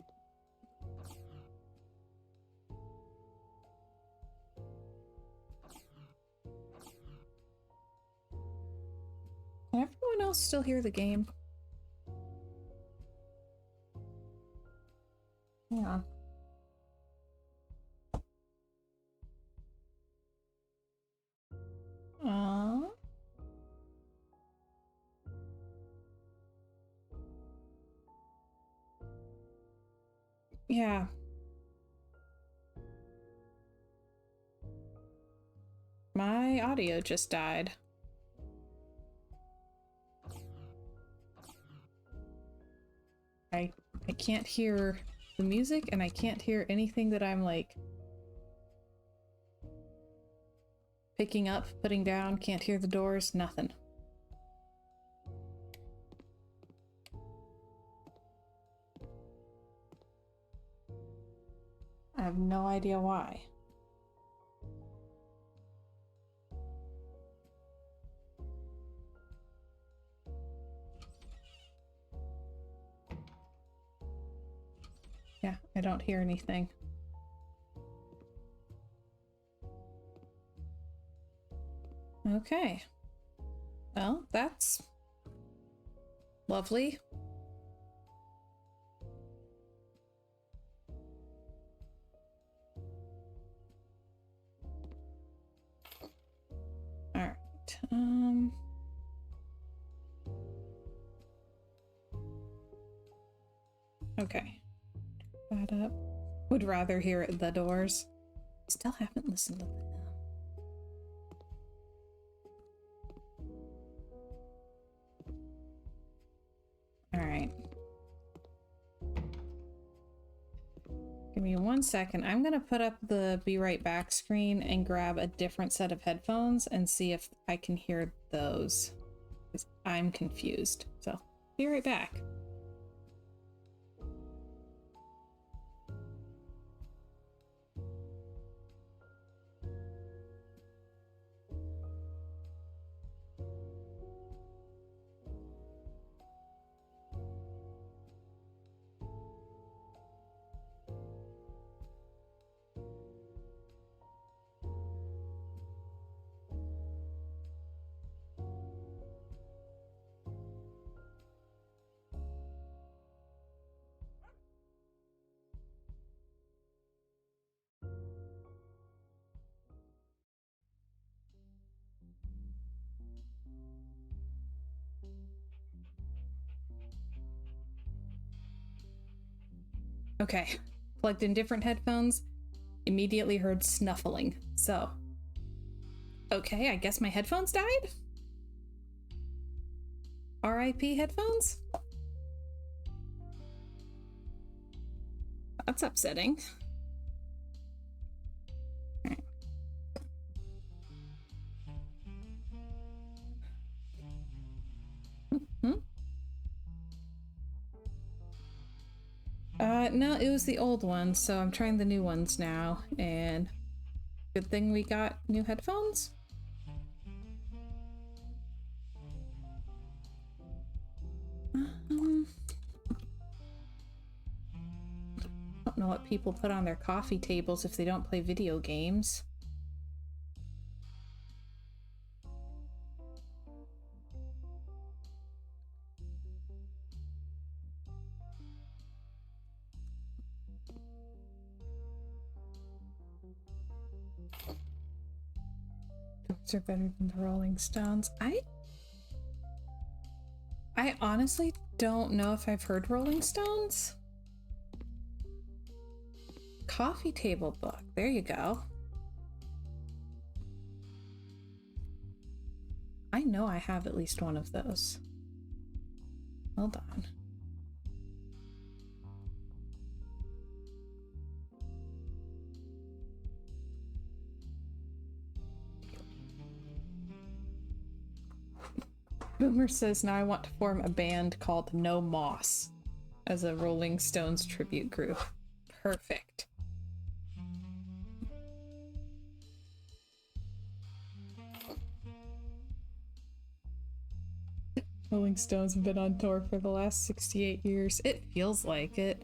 Can everyone else still hear the game? Hang on. Yeah. My audio just died. I can't hear the music and I can't hear anything that I'm like picking up, putting down, can't hear the doors, nothing. I have no idea why. Yeah, I don't hear anything. Okay. Well, that's lovely. All right. Okay. That up. Would rather hear it the doors. Still haven't listened to them. All right. 1 second. I'm gonna put up the be right back screen and grab a different set of headphones and see if I can hear those. Because I'm confused. So, be right back. Okay, plugged in different headphones, immediately heard snuffling. So, okay, I guess my headphones died? RIP headphones? That's upsetting. Alright. No, it was the old one, so I'm trying the new ones now, and good thing we got new headphones. I don't know what people put on their coffee tables if they don't play video games. Doors are better than the Rolling Stones. I honestly don't know if I've heard Rolling Stones. Coffee table book. There you go. I know I have at least one of those. Hold on. Boomer says, now I want to form a band called No Moss as a Rolling Stones tribute group. Perfect. Rolling Stones have been on tour for the last 68 years. It feels like it.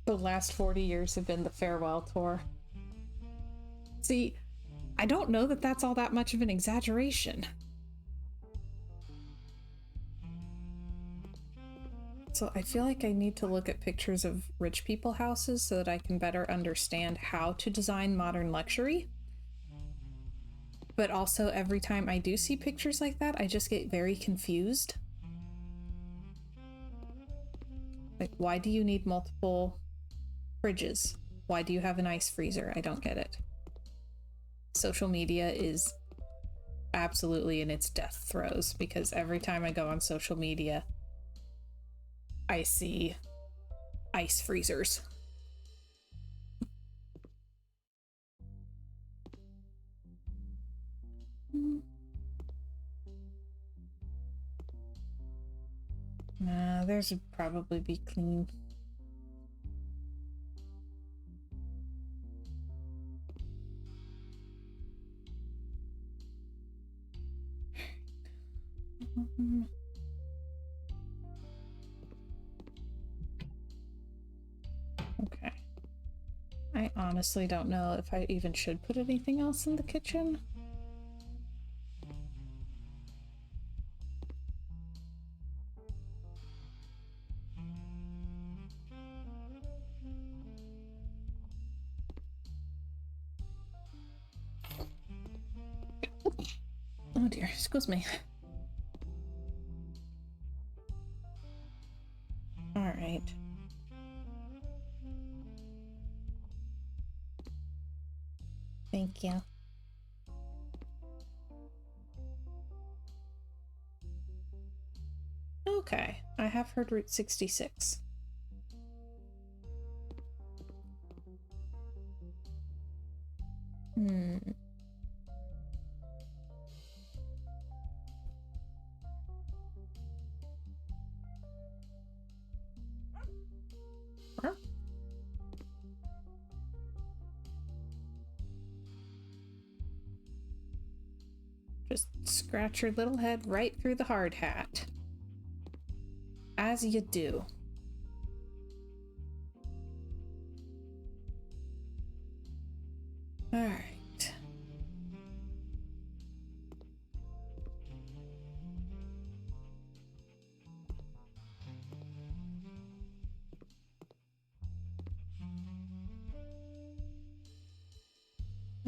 The last 40 years have been the farewell tour. See, I don't know that that's all that much of an exaggeration. So I feel like I need to look at pictures of rich people houses so that I can better understand how to design modern luxury. But also every time I do see pictures like that, I just get very confused. Like, why do you need multiple fridges? Why do you have an ice freezer? I don't get it. Social media is absolutely in its death throes because every time I go on social media, I see ice freezers. Nah, theirs would probably be clean. Okay. I honestly don't know if I even should put anything else in the kitchen. Oh dear, excuse me. Thank you. Okay, I have heard Route 66. Hmm. Huh? Just scratch your little head right through the hard hat. As you do. All right.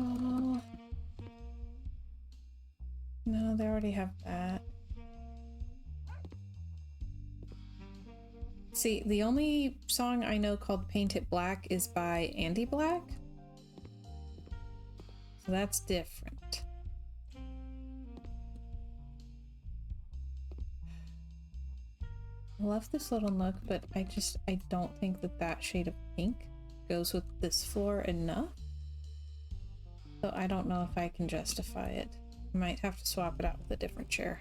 Oh. No, they already have that. See, the only song I know called Paint It Black is by Andy Black. So that's different. I love this little nook, but I don't think that that shade of pink goes with this floor enough. So I don't know if I can justify it. I might have to swap it out with a different chair.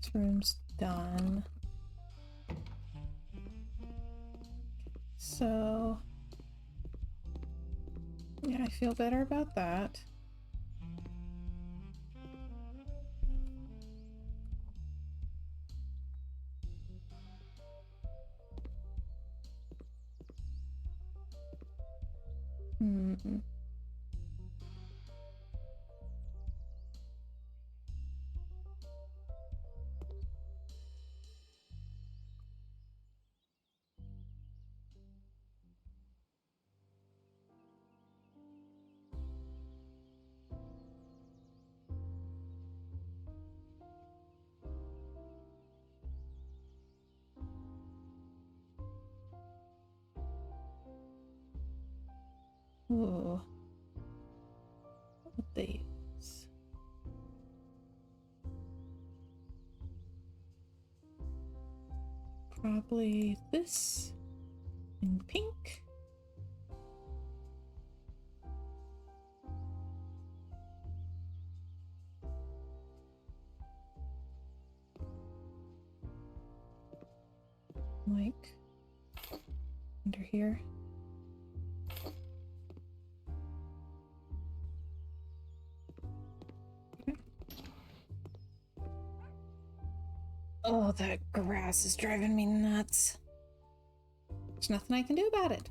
This room's done. So yeah, I feel better about that. Hmm. Ooh. What these? Probably this in pink. Like under here. Okay. Oh, that grass is driving me nuts. There's nothing I can do about it.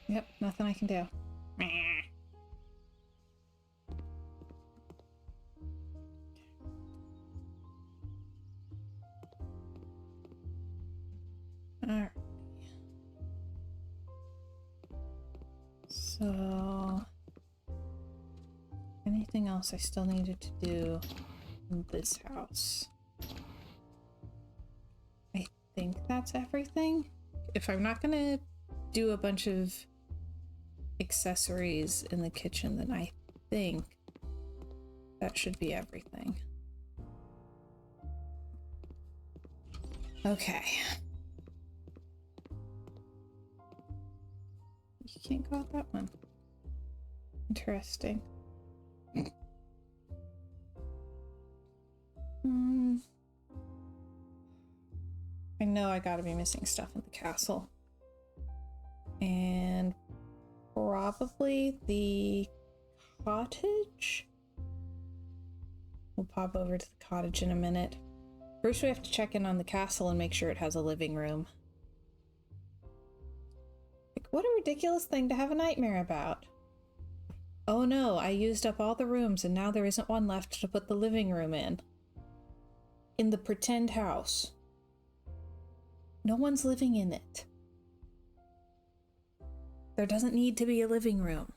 Yep, nothing I can do. Alright. So, anything else I still needed to do in this house? I think that's everything. If I'm not gonna do a bunch of accessories in the kitchen, then I think that should be everything. Okay. You can't go out that one. Interesting. I know I gotta be missing stuff in the castle. And probably the cottage? We'll pop over to the cottage in a minute. First we have to check in on the castle and make sure it has a living room. Like, what a ridiculous thing to have a nightmare about. Oh no, I used up all the rooms and now there isn't one left to put the living room in. In the pretend house. No one's living in it. There doesn't need to be a living room.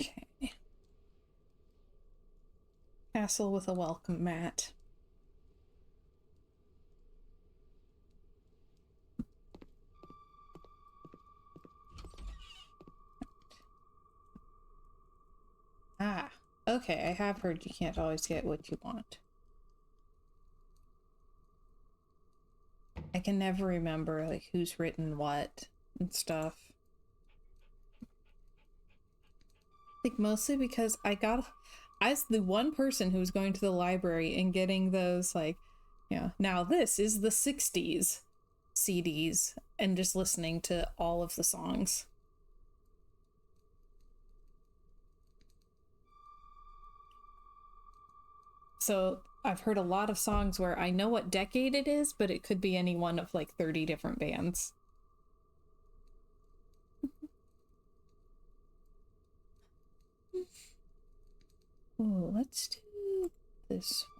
Okay. Castle with a welcome mat. Ah, okay, I have heard you can't always get what you want. I can never remember, like, who's written what and stuff. Like, mostly because I was the one person who was going to the library and getting those, like, you know, now this is the 60s CDs and just listening to all of the songs. So I've heard a lot of songs where I know what decade it is, but it could be any one of like 30 different bands. Oh, let's do this one.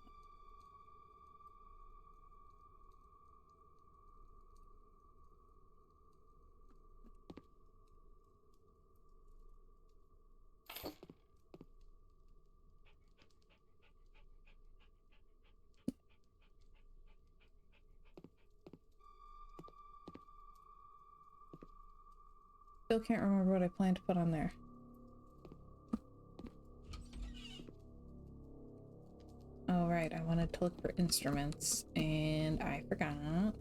Still can't remember what I planned to put on there. Oh, right, I wanted to look for instruments, and I forgot.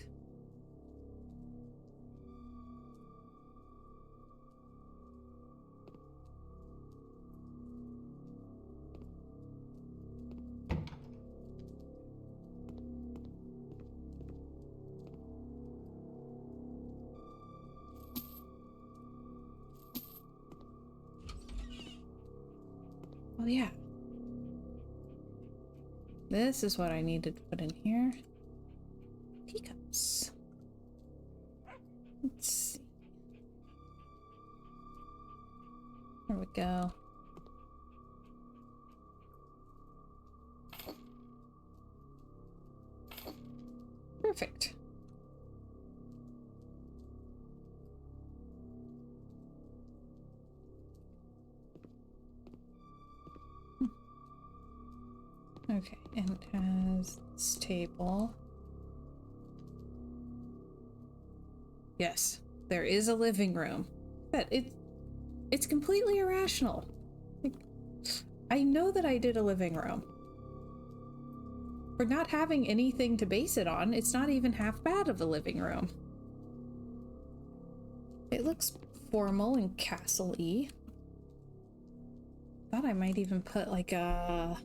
Oh, yeah. This is what I needed to put in here. Teacups. Let's see. There we go. Perfect. Okay, and it has this table. Yes, there is a living room. But it's completely irrational. Like, I know that I did a living room. For not having anything to base it on, it's not even half bad of a living room. It looks formal and castle-y. Thought I might even put like a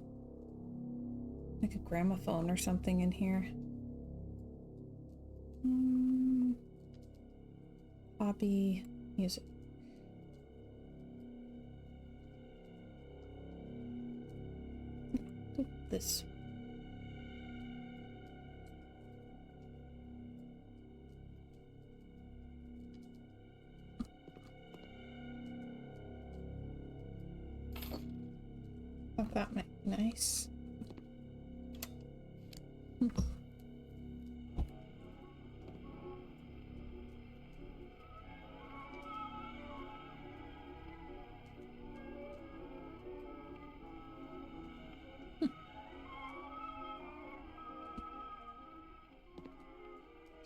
gramophone or something in here. Hobby music. This. Thought that might be nice.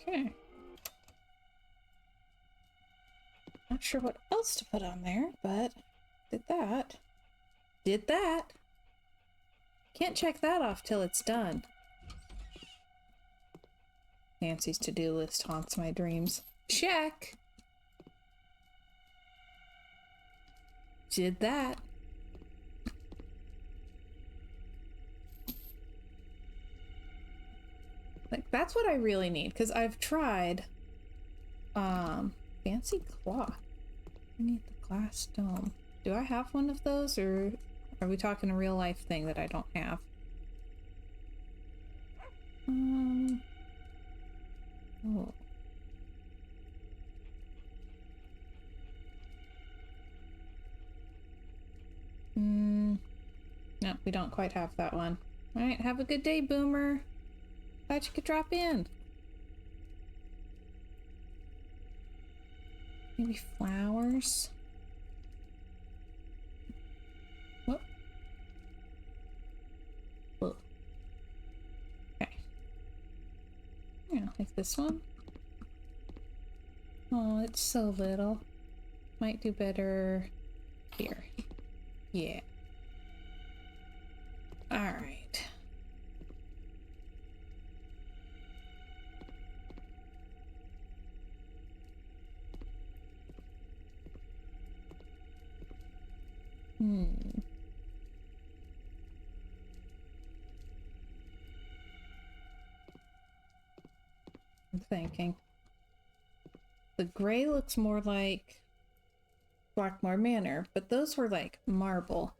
Okay. Not sure what else to put on there, but did that. Did that. Can't check that off till it's done. Nancy's to-do list haunts my dreams. Check. Did that. Like, that's what I really need, because I've tried fancy cloth. I need the glass dome. Do I have one of those, or are we talking a real life thing that I don't have? Oh. No, we don't quite have that one. Alright, have a good day, Boomer. Glad you could drop in. Maybe flowers? Whoop. Whoa. Okay. Yeah, like this one. Oh, it's so little. Might do better here. Yeah. Alright. I'm thinking. The gray looks more like Blackmore Manor, but those were like marble.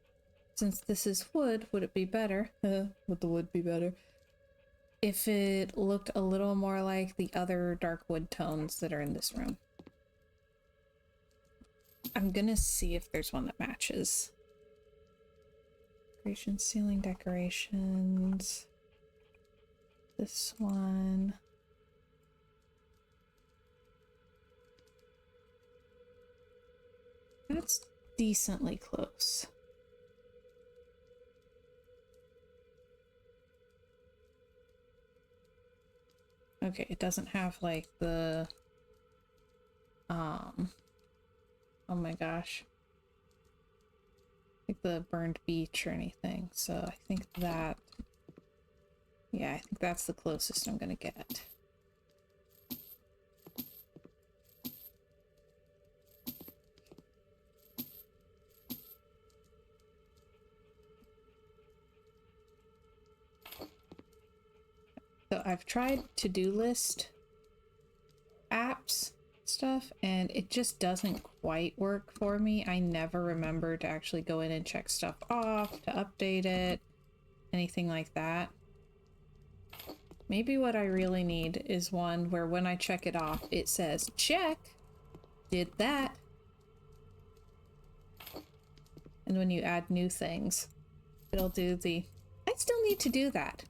Since this is wood, would it be better? Would the wood be better? If it looked a little more like the other dark wood tones that are in this room. I'm gonna see if there's one that matches. Decoration, ceiling decorations. This one. That's decently close. Okay, it doesn't have like the oh my gosh, like the burned beach or anything, so I think that, yeah, I think that's the closest I'm gonna get. So I've tried to-do list apps stuff and it just doesn't quite work for me. I never remember to actually go in and check stuff off, to update it, anything like that. Maybe what I really need is one where when I check it off, it says, check, did that. And when you add new things, it'll do the, I still need to do that.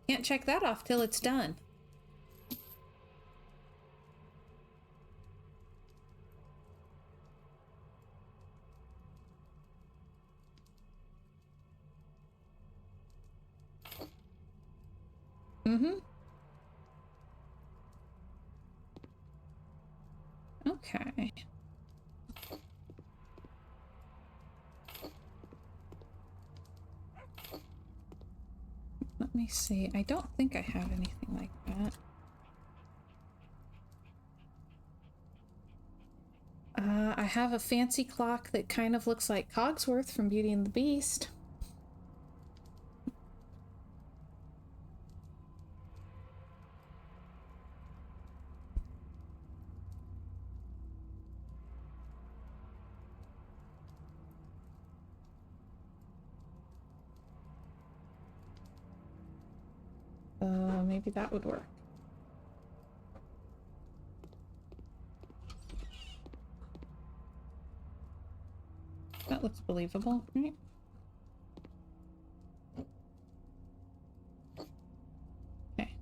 Can't check that off till it's done. Okay. Let me see. I don't think I have anything like that. I have a fancy clock that kind of looks like Cogsworth from Beauty and the Beast. Maybe that would work. That looks believable, right? Okay.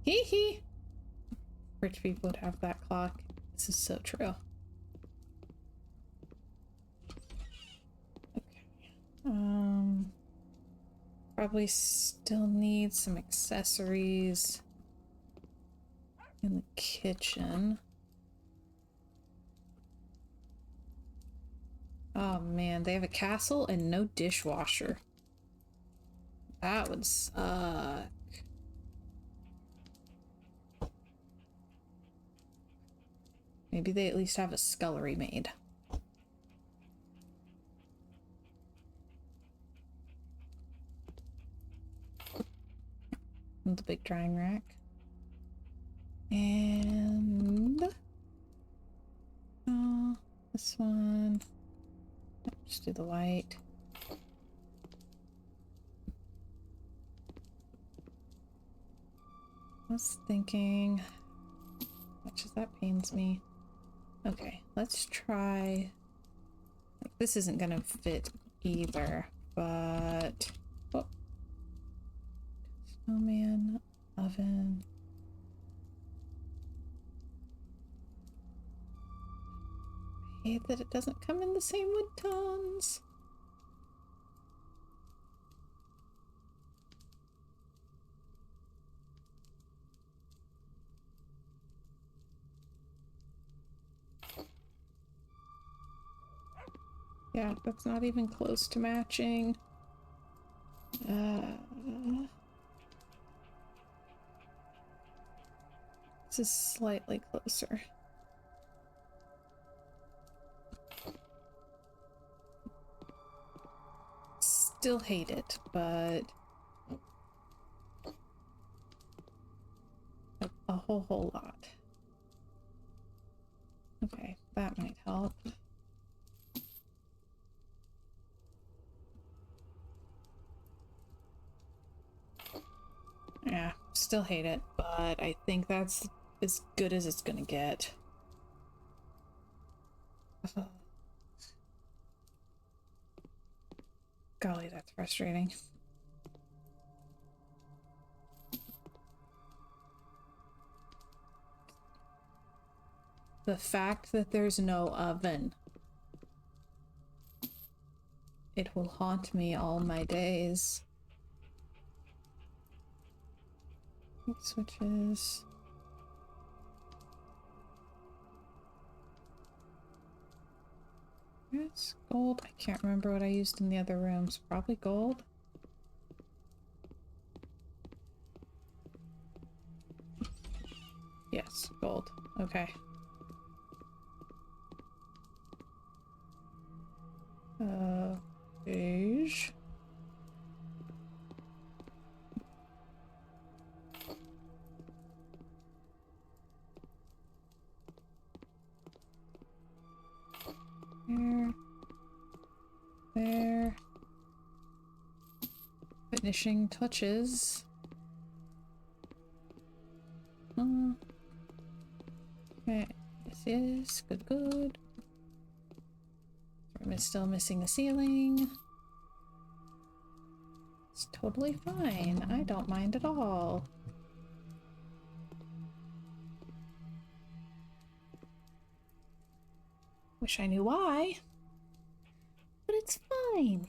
Hee hee! Rich people would have that clock. This is so true. Okay. Probably still need some accessories in the kitchen. Oh man, they have a castle and no dishwasher. That would suck. Maybe they at least have a scullery made. The big drying rack. And This one. Just do the white. I was thinking, much as that pains me. Okay, let's try. Like, this isn't gonna fit either, but oh. Snowman, oven. I hate that it doesn't come in the same wood tones. Yeah, that's not even close to matching. This is slightly closer. Still hate it, but a whole lot. Okay, that might help. Yeah, still hate it, but I think that's as good as it's gonna get. Golly, that's frustrating. The fact that there's no oven. It will haunt me all my days. Switches. It's gold. I can't remember what I used in the other rooms. Probably gold. Yes, gold. Okay. Beige. There. There. Finishing touches. Okay. This is good. Room is still missing the ceiling. It's totally fine. I don't mind at all. Wish I knew why. But it's fine.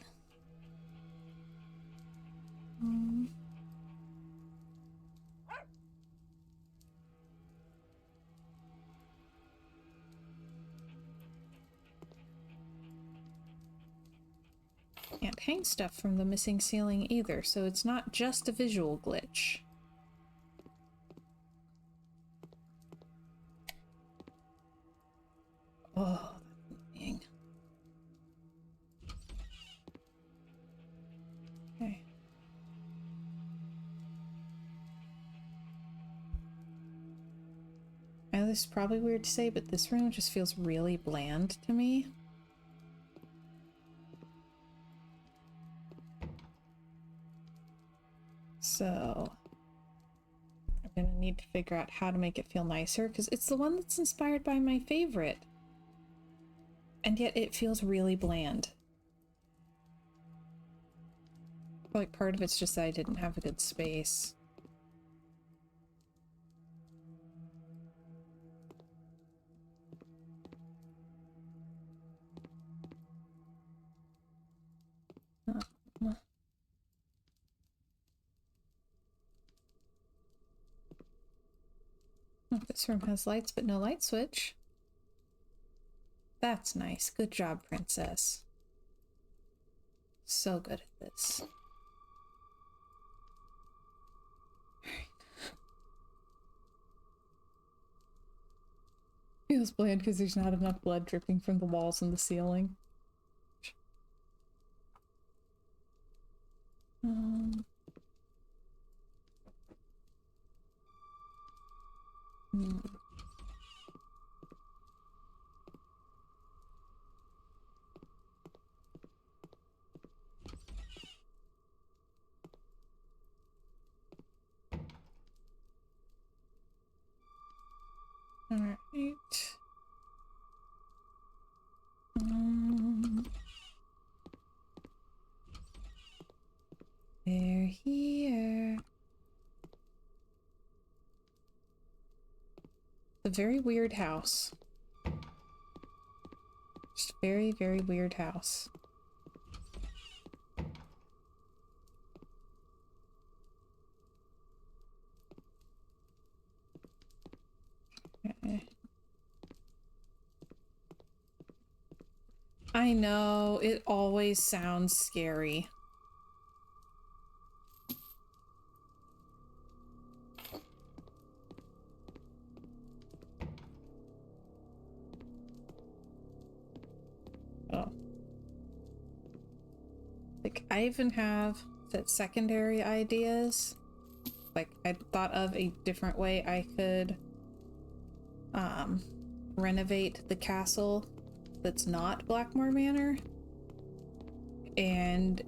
Can't hang stuff from the missing ceiling either, so it's not just a visual glitch. Oh, that's annoying. Okay. I know this is probably weird to say, but this room just feels really bland to me. So I'm gonna need to figure out how to make it feel nicer, because it's the one that's inspired by my favorite. And yet it feels really bland. Like, part of it's just that I didn't have a good space. Oh, this room has lights, but no light switch. That's nice. Good job, princess. So good at this. Feels bland because there's not enough blood dripping from the walls and the ceiling. All right. They're here. A very weird house. Just a very, very weird house. Okay. I know, it always sounds scary. Oh. Like, I even have that secondary ideas. Like, I thought of a different way I could renovate the castle that's not Blackmore Manor. And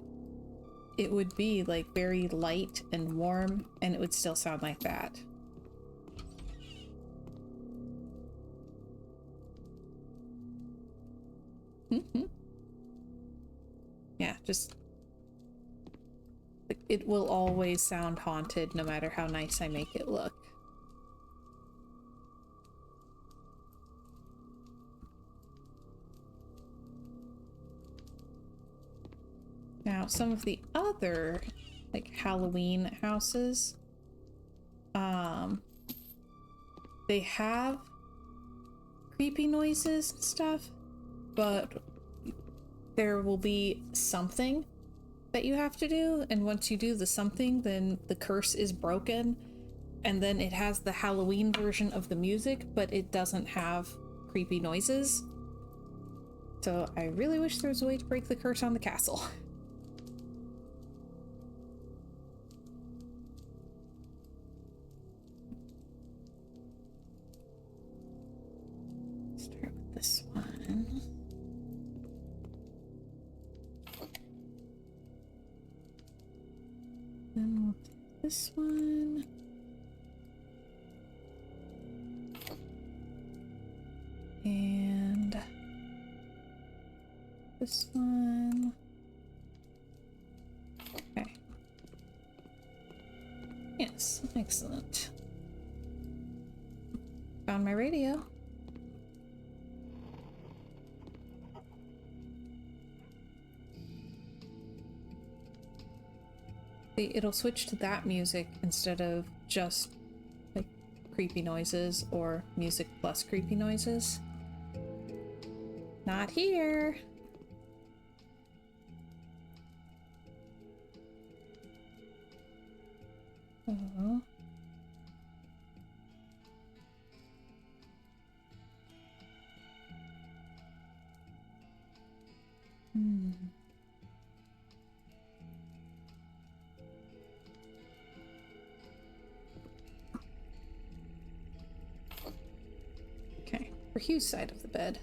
it would be like very light and warm, and it would still sound like that. Yeah, just it will always sound haunted no matter how nice I make it look. Now, some of the other like Halloween houses, they have creepy noises and stuff, but there will be something that you have to do, and once you do the something, then the curse is broken, and then it has the Halloween version of the music, but it doesn't have creepy noises. So I really wish there was a way to break the curse on the castle. Start with this one. Then we'll do this one. And this one. Okay. Yes, excellent. Found my radio. See, it'll switch to that music instead of just like creepy noises or music plus creepy noises. Not here. Oh. Okay, for Hugh's side of the bed.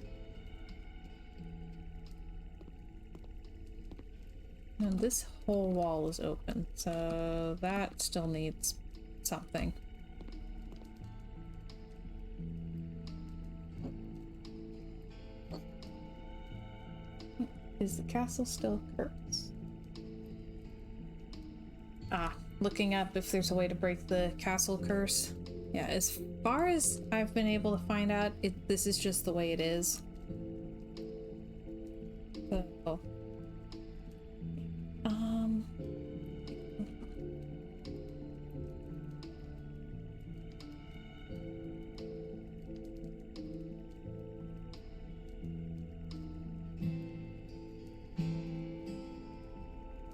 And this whole wall is open, so that still needs something. Is the castle still cursed? Ah, looking up if there's a way to break the castle curse. Yeah, as far as I've been able to find out, this is just the way it is. So,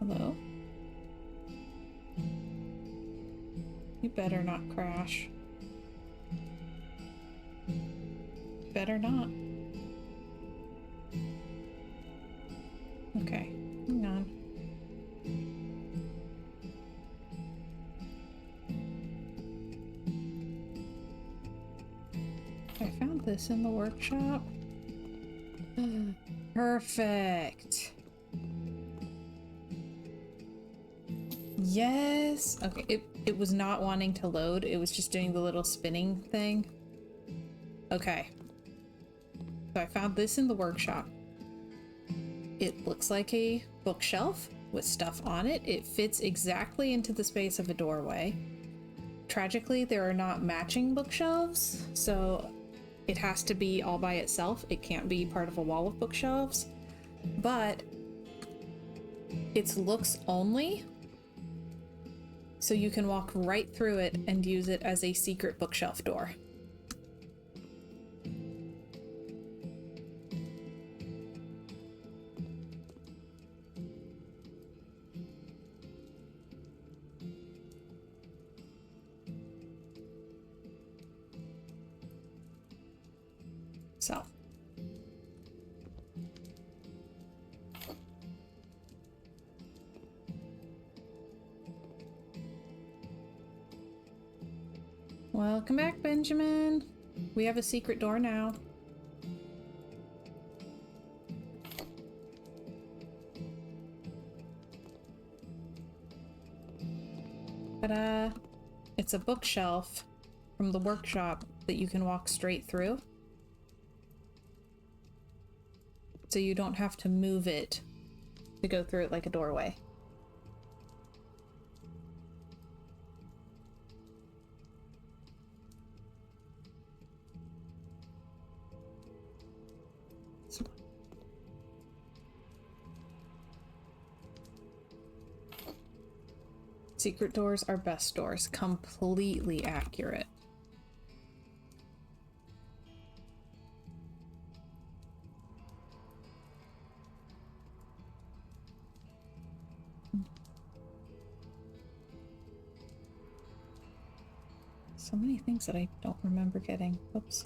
hello? You better not crash. Better not. Okay, hang on. I found this in the workshop. Perfect. Yes. Okay, it was not wanting to load. It was just doing the little spinning thing. Okay. So I found this in the workshop. It looks like a bookshelf with stuff on it. It fits exactly into the space of a doorway. Tragically, there are not matching bookshelves, so it has to be all by itself. It can't be part of a wall of bookshelves, but it's looks only, so you can walk right through it and use it as a secret bookshelf door. So. Welcome back, Benjamin. We have a secret door now. Ta-da! It's a bookshelf from the workshop that you can walk straight through. So you don't have to move it to go through it like a doorway. Secret doors are best doors. Completely accurate. So many things that I don't remember getting. Oops.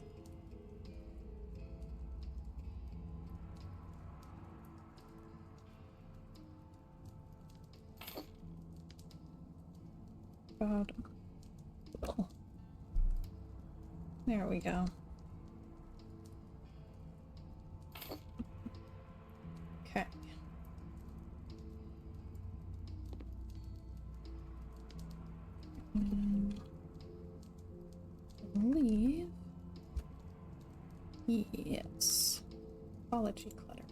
God. Oh. There we go. Okay. I believe. Yes. Apology clutter.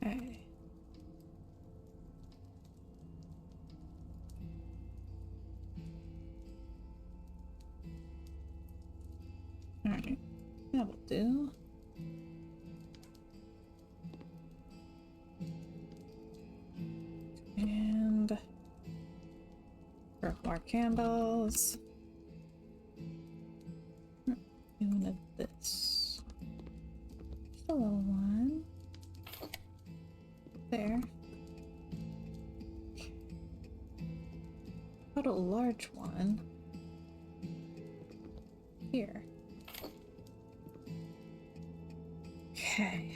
Okay. Alright. That will do. And grab more candles. One of this. Just a little one. There. How about a large one? Here. Okay.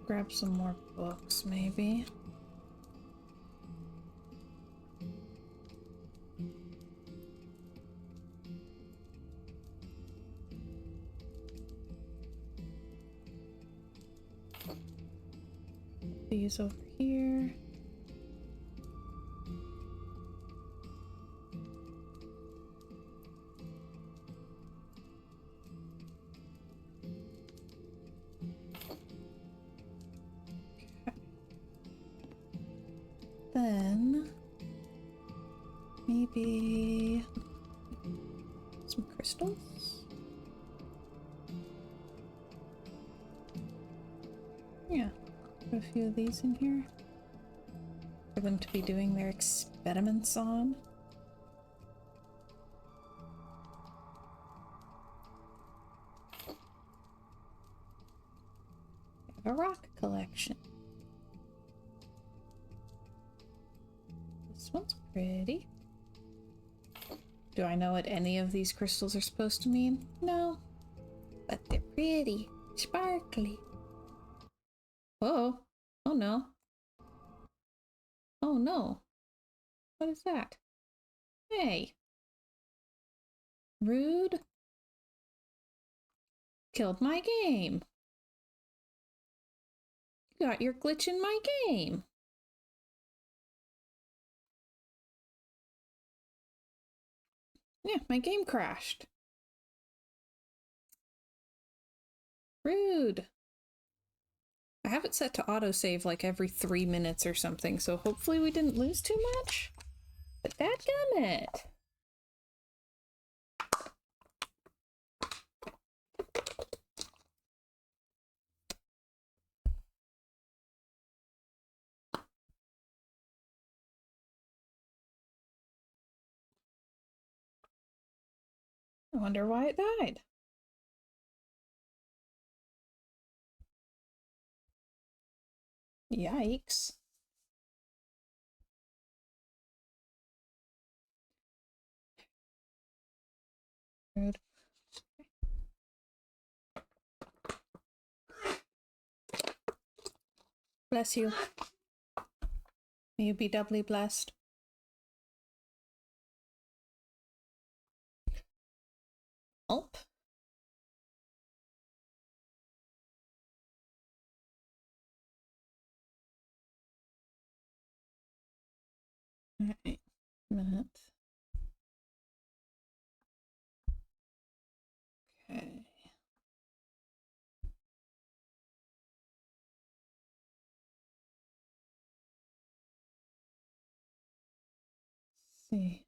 Grab some more books, maybe. These over here. Then maybe some crystals. Yeah, put a few of these in here for them to be doing their experiments on. We have a rock collection. This one's pretty. Do I know what any of these crystals are supposed to mean? No. Pretty. Sparkly. Whoa. Oh no. Oh no. What is that? Hey. Rude. Killed my game. You got your glitch in my game. Yeah, my game crashed. Rude. I have it set to autosave like every 3 minutes or something, so hopefully we didn't lose too much. But dadgummit. I wonder why it died. Yikes. Rude. Bless you. May you be doubly blessed. Oh. Alright. Minute. Okay. Let's see.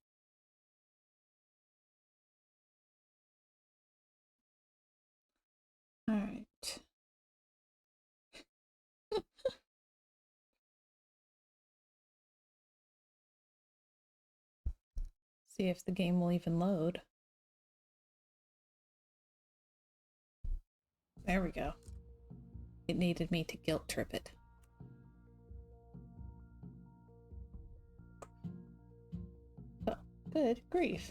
All right. See if the game will even load. There we go. It needed me to guilt trip it. Oh, good grief.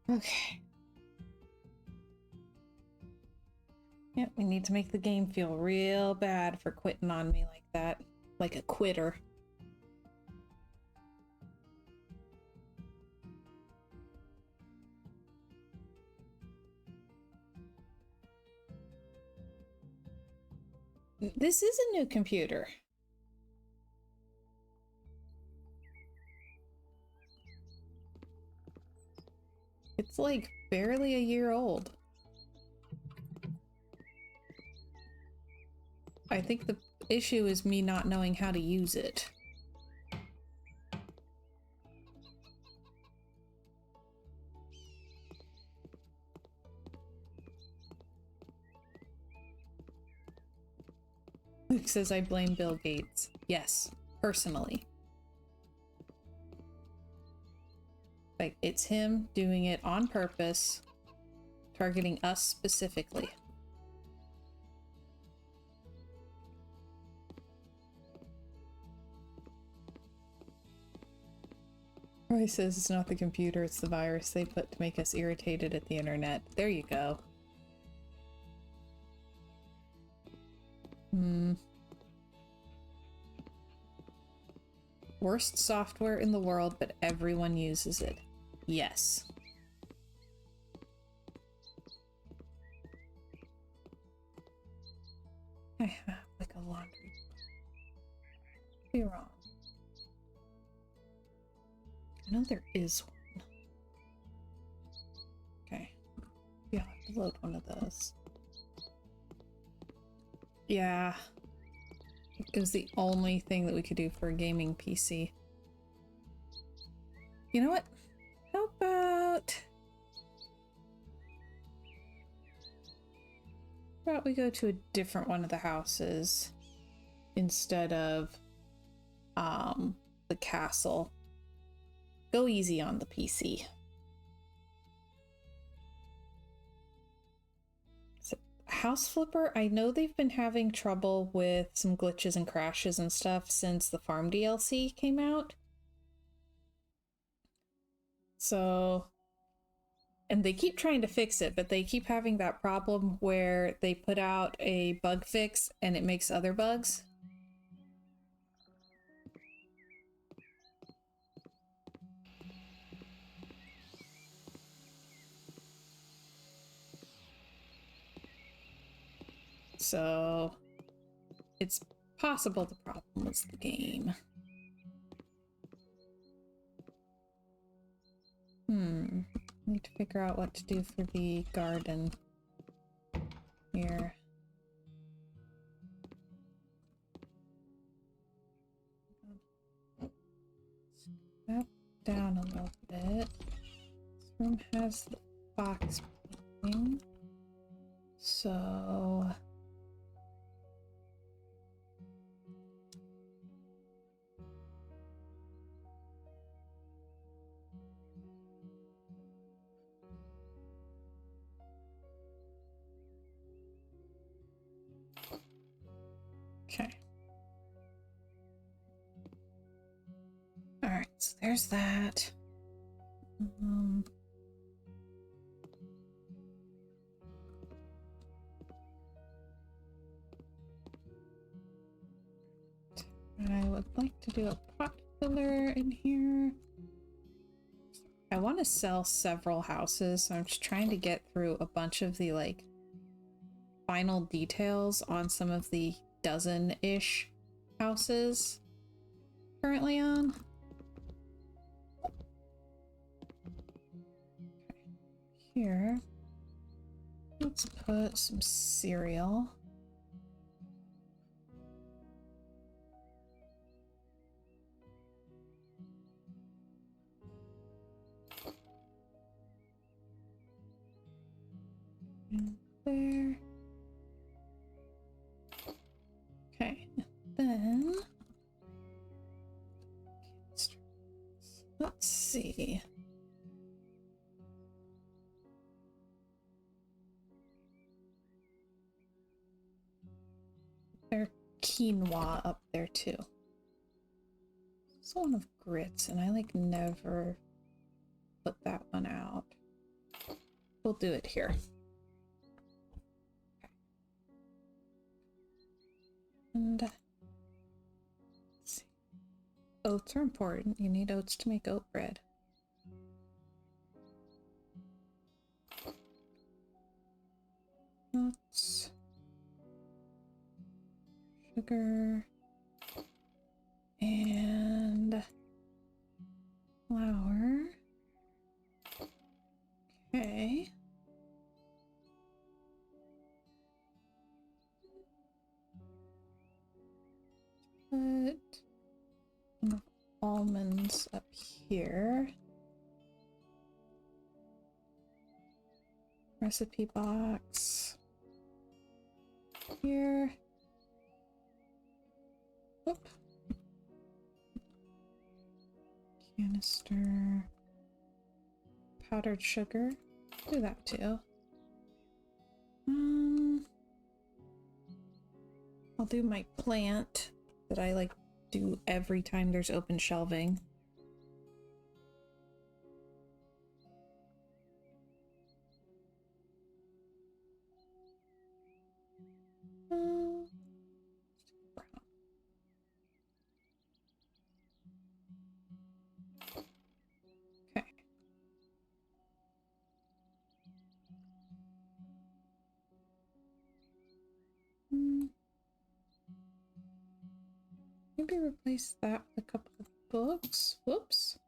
Okay. Yep, we need to make the game feel real bad for quitting on me like that. Like a quitter. This is a new computer. It's like barely a year old. I think the issue is me not knowing how to use it. Luke says I blame Bill Gates. Yes, personally. Like, it's him doing it on purpose, targeting us specifically. Roy says it's not the computer, it's the virus they put to make us irritated at the internet. There you go. Worst software in the world, but everyone uses it. Yes. I have like a laundry. Be wrong. I know there is one. Okay. Yeah, I'll have to load one of those. Yeah. It was the only thing that we could do for a gaming PC. You know what? How about we go to a different one of the houses instead of the castle. Go easy on the PC. So House Flipper, I know they've been having trouble with some glitches and crashes and stuff since the farm DLC came out. So, and they keep trying to fix it, but they keep having that problem where they put out a bug fix and it makes other bugs. So, it's possible the problem was the game. Need to figure out what to do for the garden here. Step down a little bit. This room has the box thing. So okay. All right, so there's that. I would like to do a pot filler in here. I want to sell several houses, so I'm just trying to get through a bunch of the like final details on some of the dozen-ish houses currently on. Here, let's put some cereal. And there. Okay, then let's see. There's quinoa up there too. It's one of grits, and I like never put that one out. We'll do it here. And let's see. Oats are important. You need oats to make oat bread. Nuts. Sugar. And flour. Okay. Put some almonds up here. Recipe box here. Oop. Canister. Powdered sugar. Do that too. I'll do my plant that I like do every time there's open shelving. Okay. Maybe replace that with a couple of books. Whoops.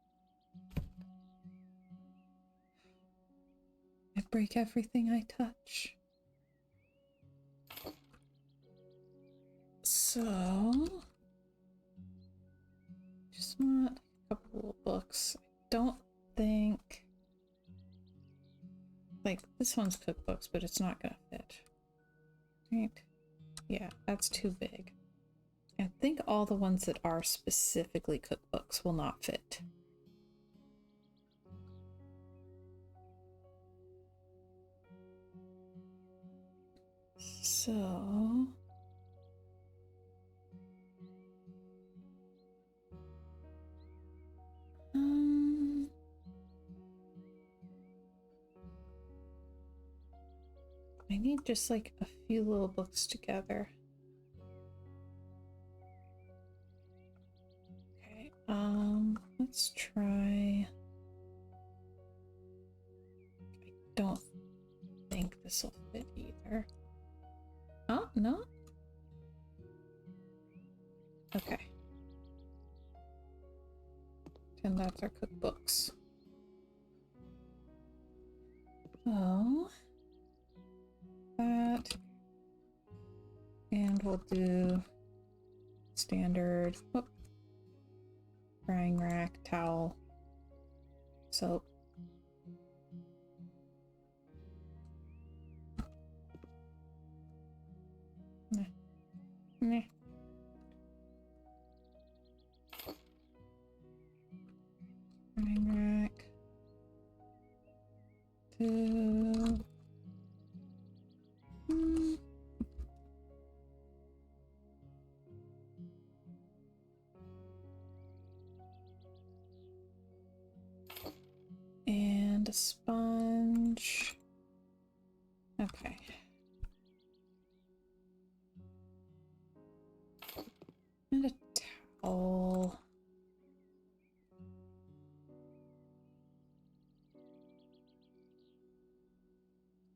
I break everything I touch. So, just want a couple of books. I don't think, like, this one's cookbooks, but it's not gonna fit. Right? Yeah, that's too big. I think all the ones that are specifically cookbooks will not fit. So I need just like a few little books together. Okay, let's try. I don't think this will fit either. Oh, no? Okay. And that's our cookbooks. Oh. That. And we'll do standard drying rack, towel, soap. Meh. Meh. Drying rack. 2. And a sponge. Okay. And a towel.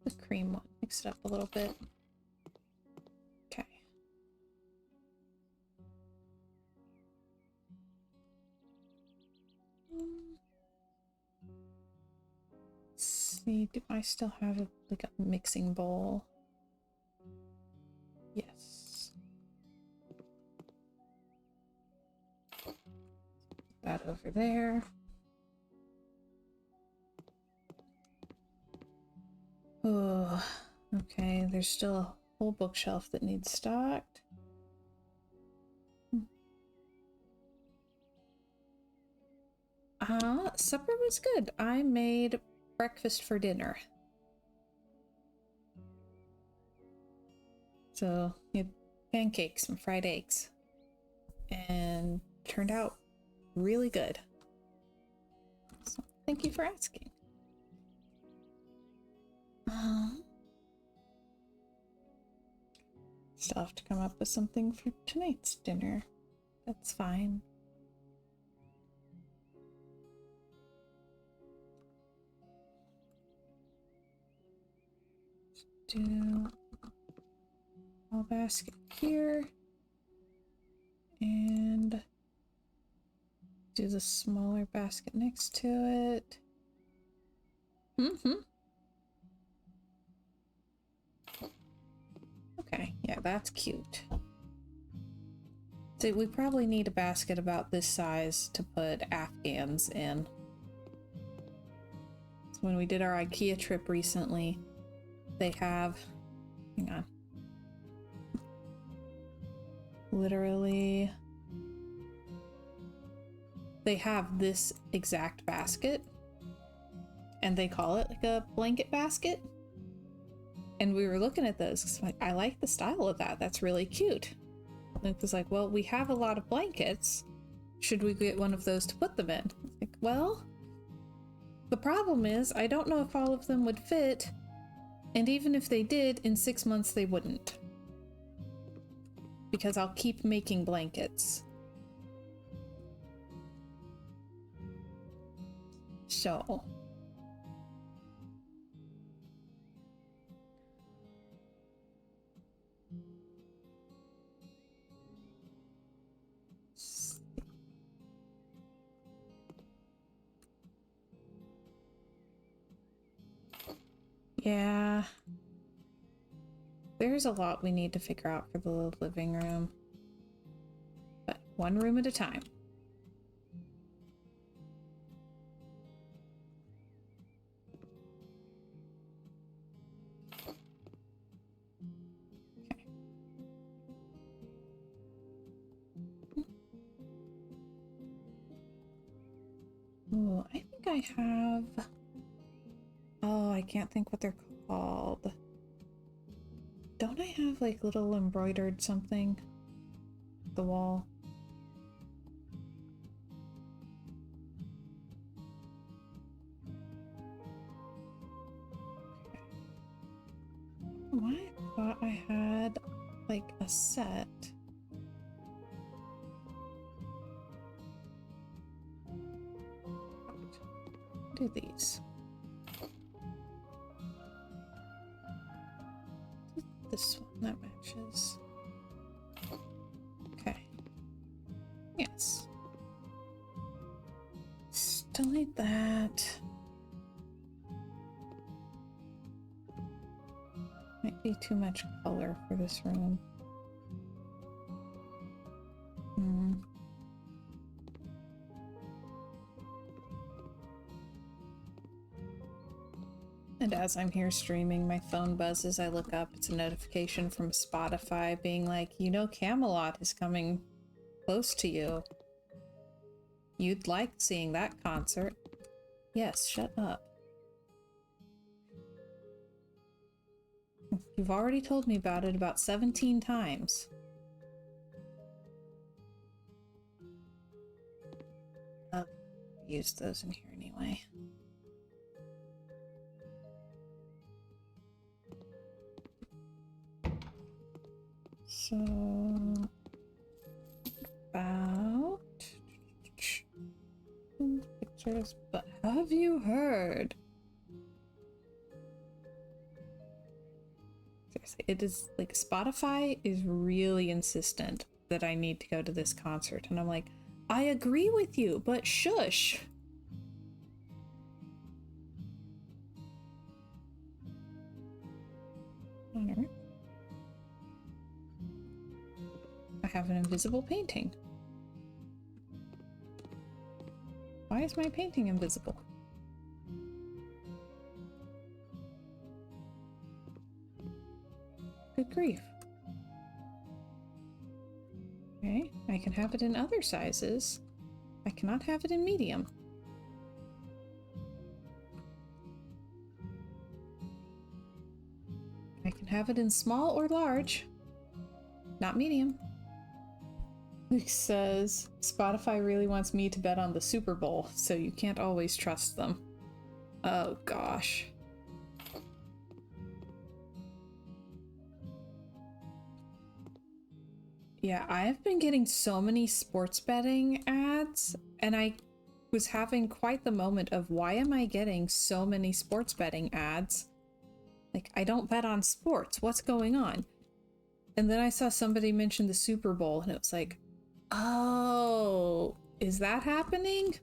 The cream one. Mix it up a little bit. Okay. Let's see, do I still have like a mixing bowl? Yes. Put that over there. Oh, okay, there's still a whole bookshelf that needs stocked. Supper was good. I made breakfast for dinner. So, we had pancakes and fried eggs. And turned out really good. So, thank you for asking. Still have to come up with something for tonight's dinner. That's fine. Do a basket here and do the smaller basket next to it. Okay, yeah, that's cute. So we probably need a basket about this size to put Afghans in. So when we did our IKEA trip recently, they have, hang on, literally, they have this exact basket and they call it like a blanket basket. And we were looking at those because I like the style of that. That's really cute. And it was like, well, we have a lot of blankets. Should we get one of those to put them in? Like, well, the problem is I don't know if all of them would fit. And even if they did, in 6 months they wouldn't. Because I'll keep making blankets. So. Yeah. There's a lot we need to figure out for the living room. But one room at a time. Okay. Oh, I think I have... Oh, I can't think what they're called. don't I have like little embroidered something? The wall. Why I thought I had like a set. Do these. This one that matches. Okay. Yes. Still need that. Might be too much color for this room. And as I'm here streaming, my phone buzzes. I look up, it's a notification from Spotify being like, you know, Camelot is coming close to you. You'd like seeing that concert. Yes, shut up. You've already told me about it about 17 times. I'll use those in here anyway. So, about pictures, but have you heard? Seriously, it is like Spotify is really insistent that I need to go to this concert, and I'm like, I agree with you, but shush. Alright. I have an invisible painting. Why is my painting invisible? Good grief. Okay, I can have it in other sizes. I cannot have it in medium. I can have it in small or large, not medium. Luke says, Spotify really wants me to bet on the Super Bowl, so you can't always trust them. Oh gosh. Yeah, I've been getting so many sports betting ads, and I was having quite the moment of why am I getting so many sports betting ads? Like, I don't bet on sports. What's going on? And then I saw somebody mention the Super Bowl, and it was like, oh, is that happening?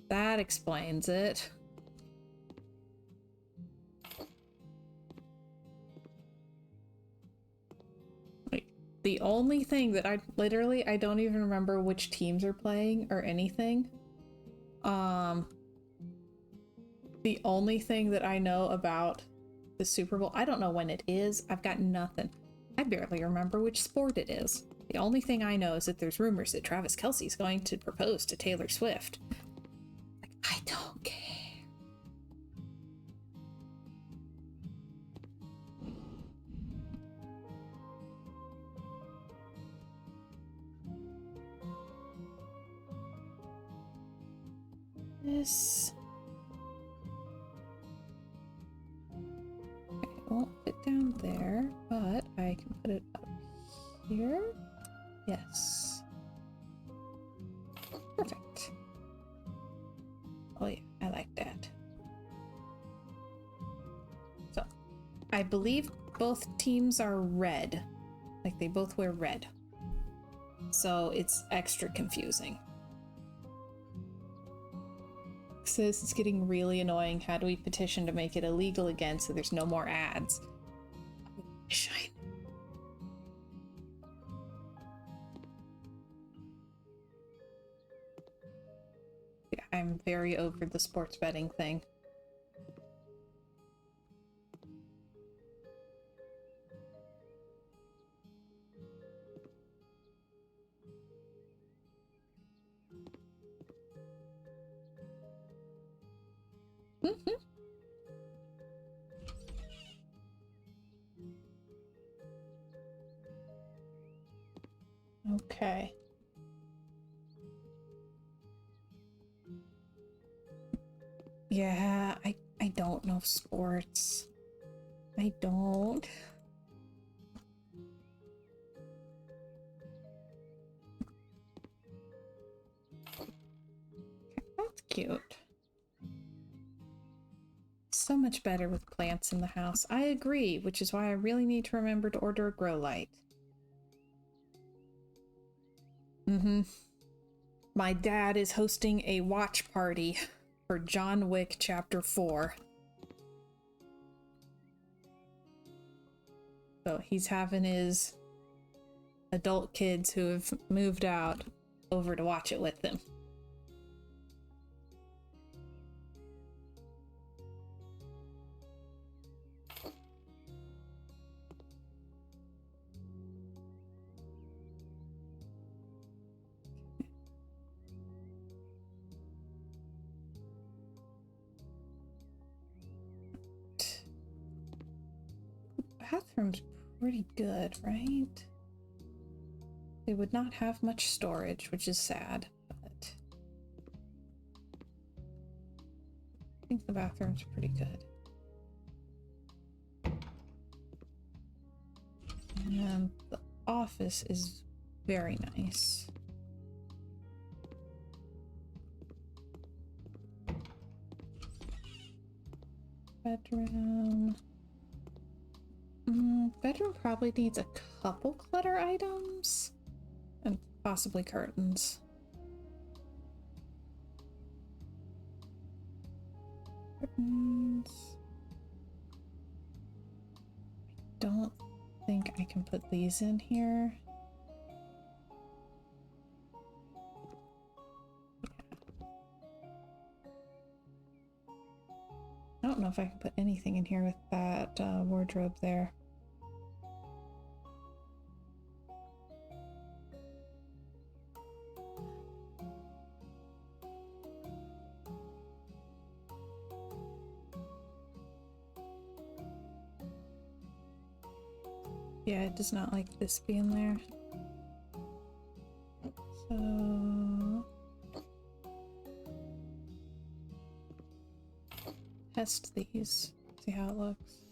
That explains it. Like, the only thing that I don't even remember which teams are playing or anything. The only thing that I know about the Super Bowl, I don't know when it is. I've got nothing. I barely remember which sport it is. The only thing I know is that there's rumors that Travis Kelce's going to propose to Taylor Swift. Like, I don't care. This... Okay, it won't fit down there, but I can put it up here. Yes. Perfect. Oh yeah, I like that. So, I believe both teams are red. Like, they both wear red. So, it's extra confusing. Says it's getting really annoying. How do we petition to make it illegal again so there's no more ads? I wish I... Yeah, I'm very over the sports betting thing. Okay. Yeah, I don't know sports. I don't. That's cute. So much better with plants in the house. I agree, which is why I really need to remember to order a grow light. My dad is hosting a watch party for John Wick Chapter 4. So he's having his adult kids who have moved out over to watch it with him. Bathroom's pretty good, right? They would not have much storage, which is sad, but I think the bathroom's pretty good. And the office is very nice. Bedroom. Bedroom probably needs a couple clutter items and possibly curtains. Curtains. I don't think I can put these in here. I don't know if I can put anything in here with that wardrobe there. Yeah, it does not like this being there. So test these, see how it looks.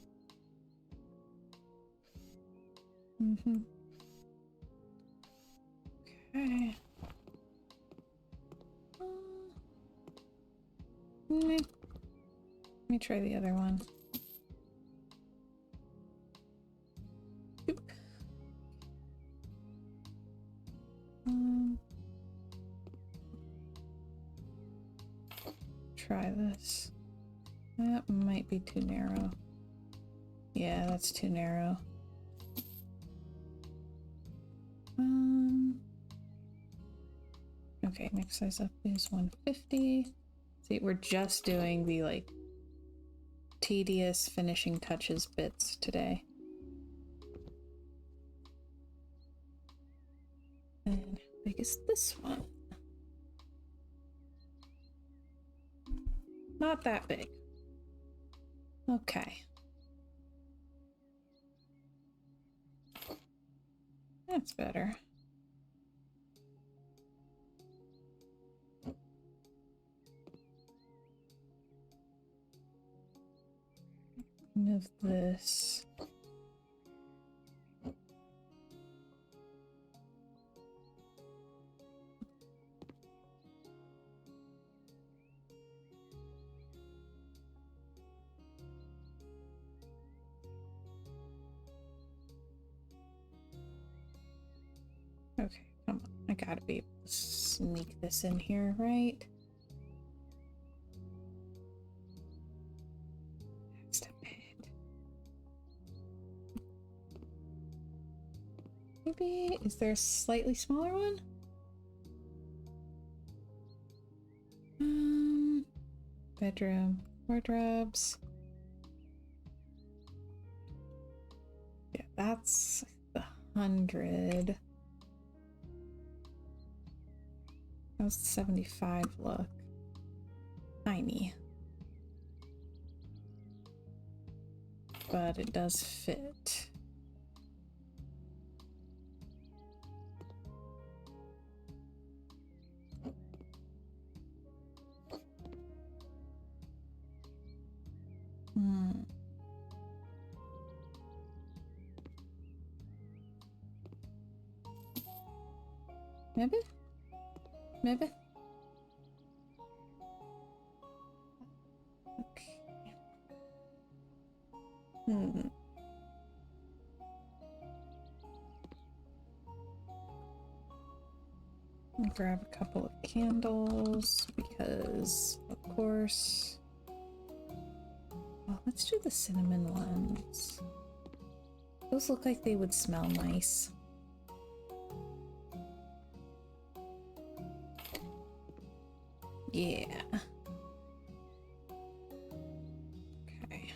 Okay. Let me try the other one. Oop. Try this. That might be too narrow. Yeah, that's too narrow. Okay, next size up is 150. See, we're just doing the like tedious finishing touches bits today. And how big is this one? Not that big. Okay. That's better. Move this. Okay, come on. I gotta be able to sneak this in here, right? Next a bit. Maybe, is there a slightly smaller one? Bedroom, wardrobes. Yeah, that's the 100. How's the 75 look? Tiny. But it does fit. Maybe? Maybe? Okay. I'll grab a couple of candles because, of course. Well, let's do the cinnamon ones. Those look like they would smell nice. Yeah. Okay.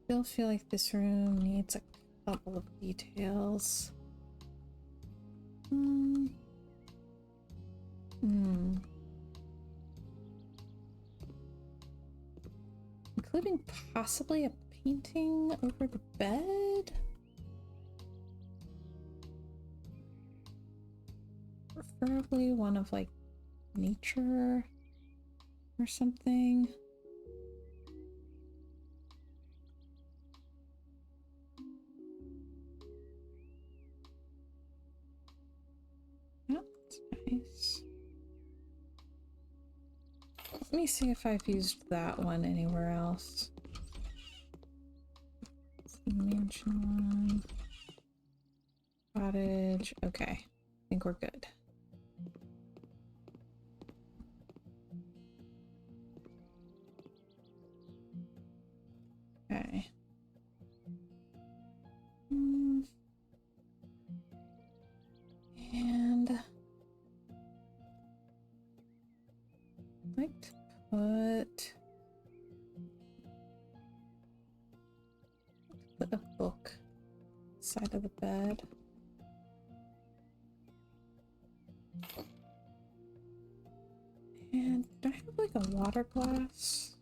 Still feel like this room needs a couple of details. Including possibly a painting over the bed? Preferably one of like nature or something. That's nice. Let me see if I've used that one anywhere else. Mansion one. Cottage. Okay. I think we're good. Okay. And I'd like to put a book side of the bed. And do I have like a water glass?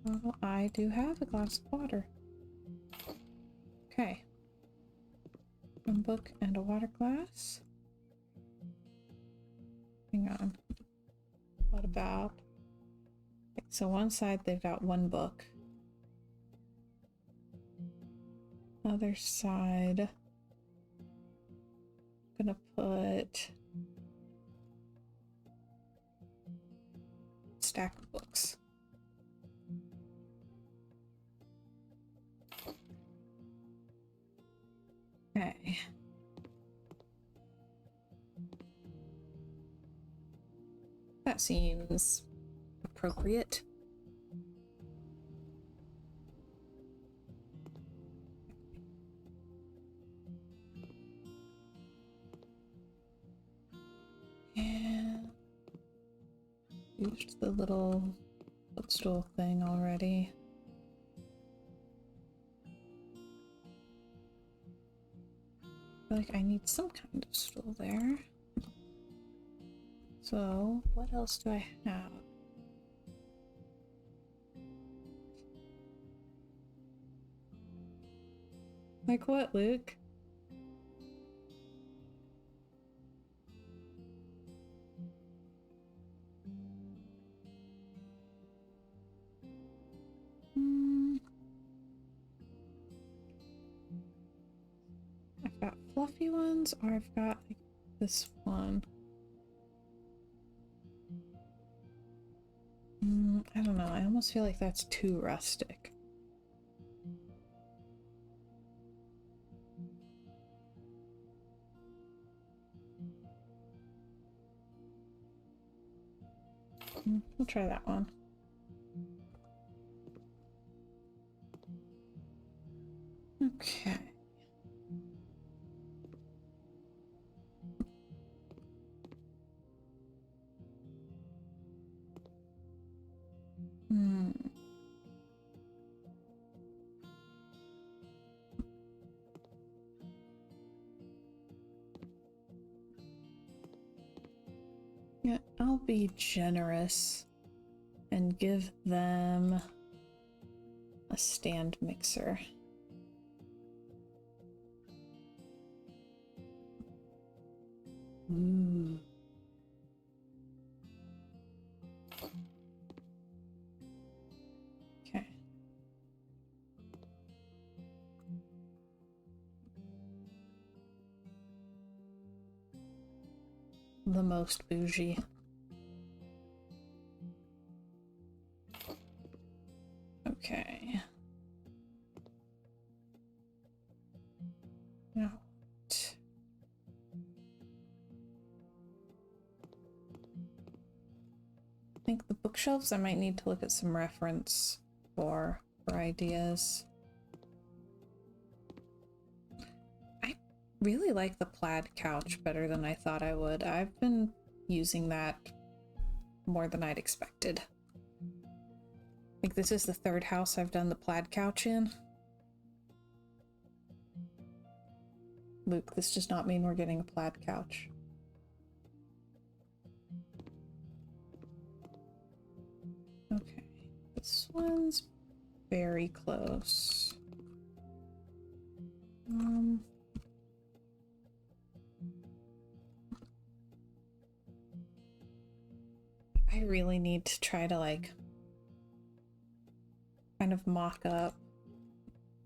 Well, I do have a glass of water. Okay. One book and a water glass. Hang on. What about? Okay, so one side they've got one book. Other side, I'm gonna put a stack of books. Okay. That seems appropriate. And used the little footstool thing already. I feel like I need some kind of stool there. So, what else do I have? Like what, Luke? I've got fluffy ones, or I've got like this one. I don't know. I almost feel like that's too rustic. We'll try that one. Okay. Yeah, I'll be generous and give them a stand mixer. Ooh. Okay. The most bougie. Okay. Now, I think the bookshelves, I might need to look at some reference for ideas. I really like the plaid couch better than I thought I would. I've been using that more than I'd expected. I think this is the third house I've done the plaid couch in. Luke, this does not mean we're getting a plaid couch. Okay, this one's very close. I really need to try to like kind of mock up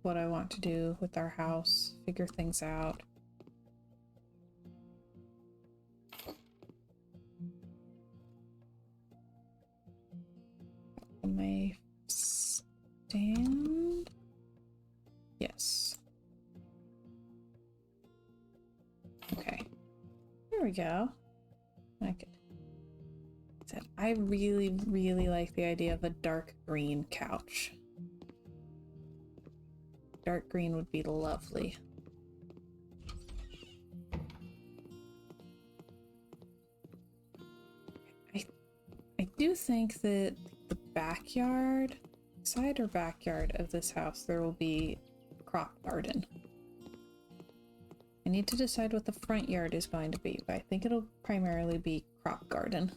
what I want to do with our house, figure things out. My stand? Yes. Okay. There we go. I could. I really, really like the idea of a dark green couch. Dark green would be lovely. I do think that the backyard, side or backyard of this house, there will be crop garden. I need to decide what the front yard is going to be, but I think it'll primarily be crop garden.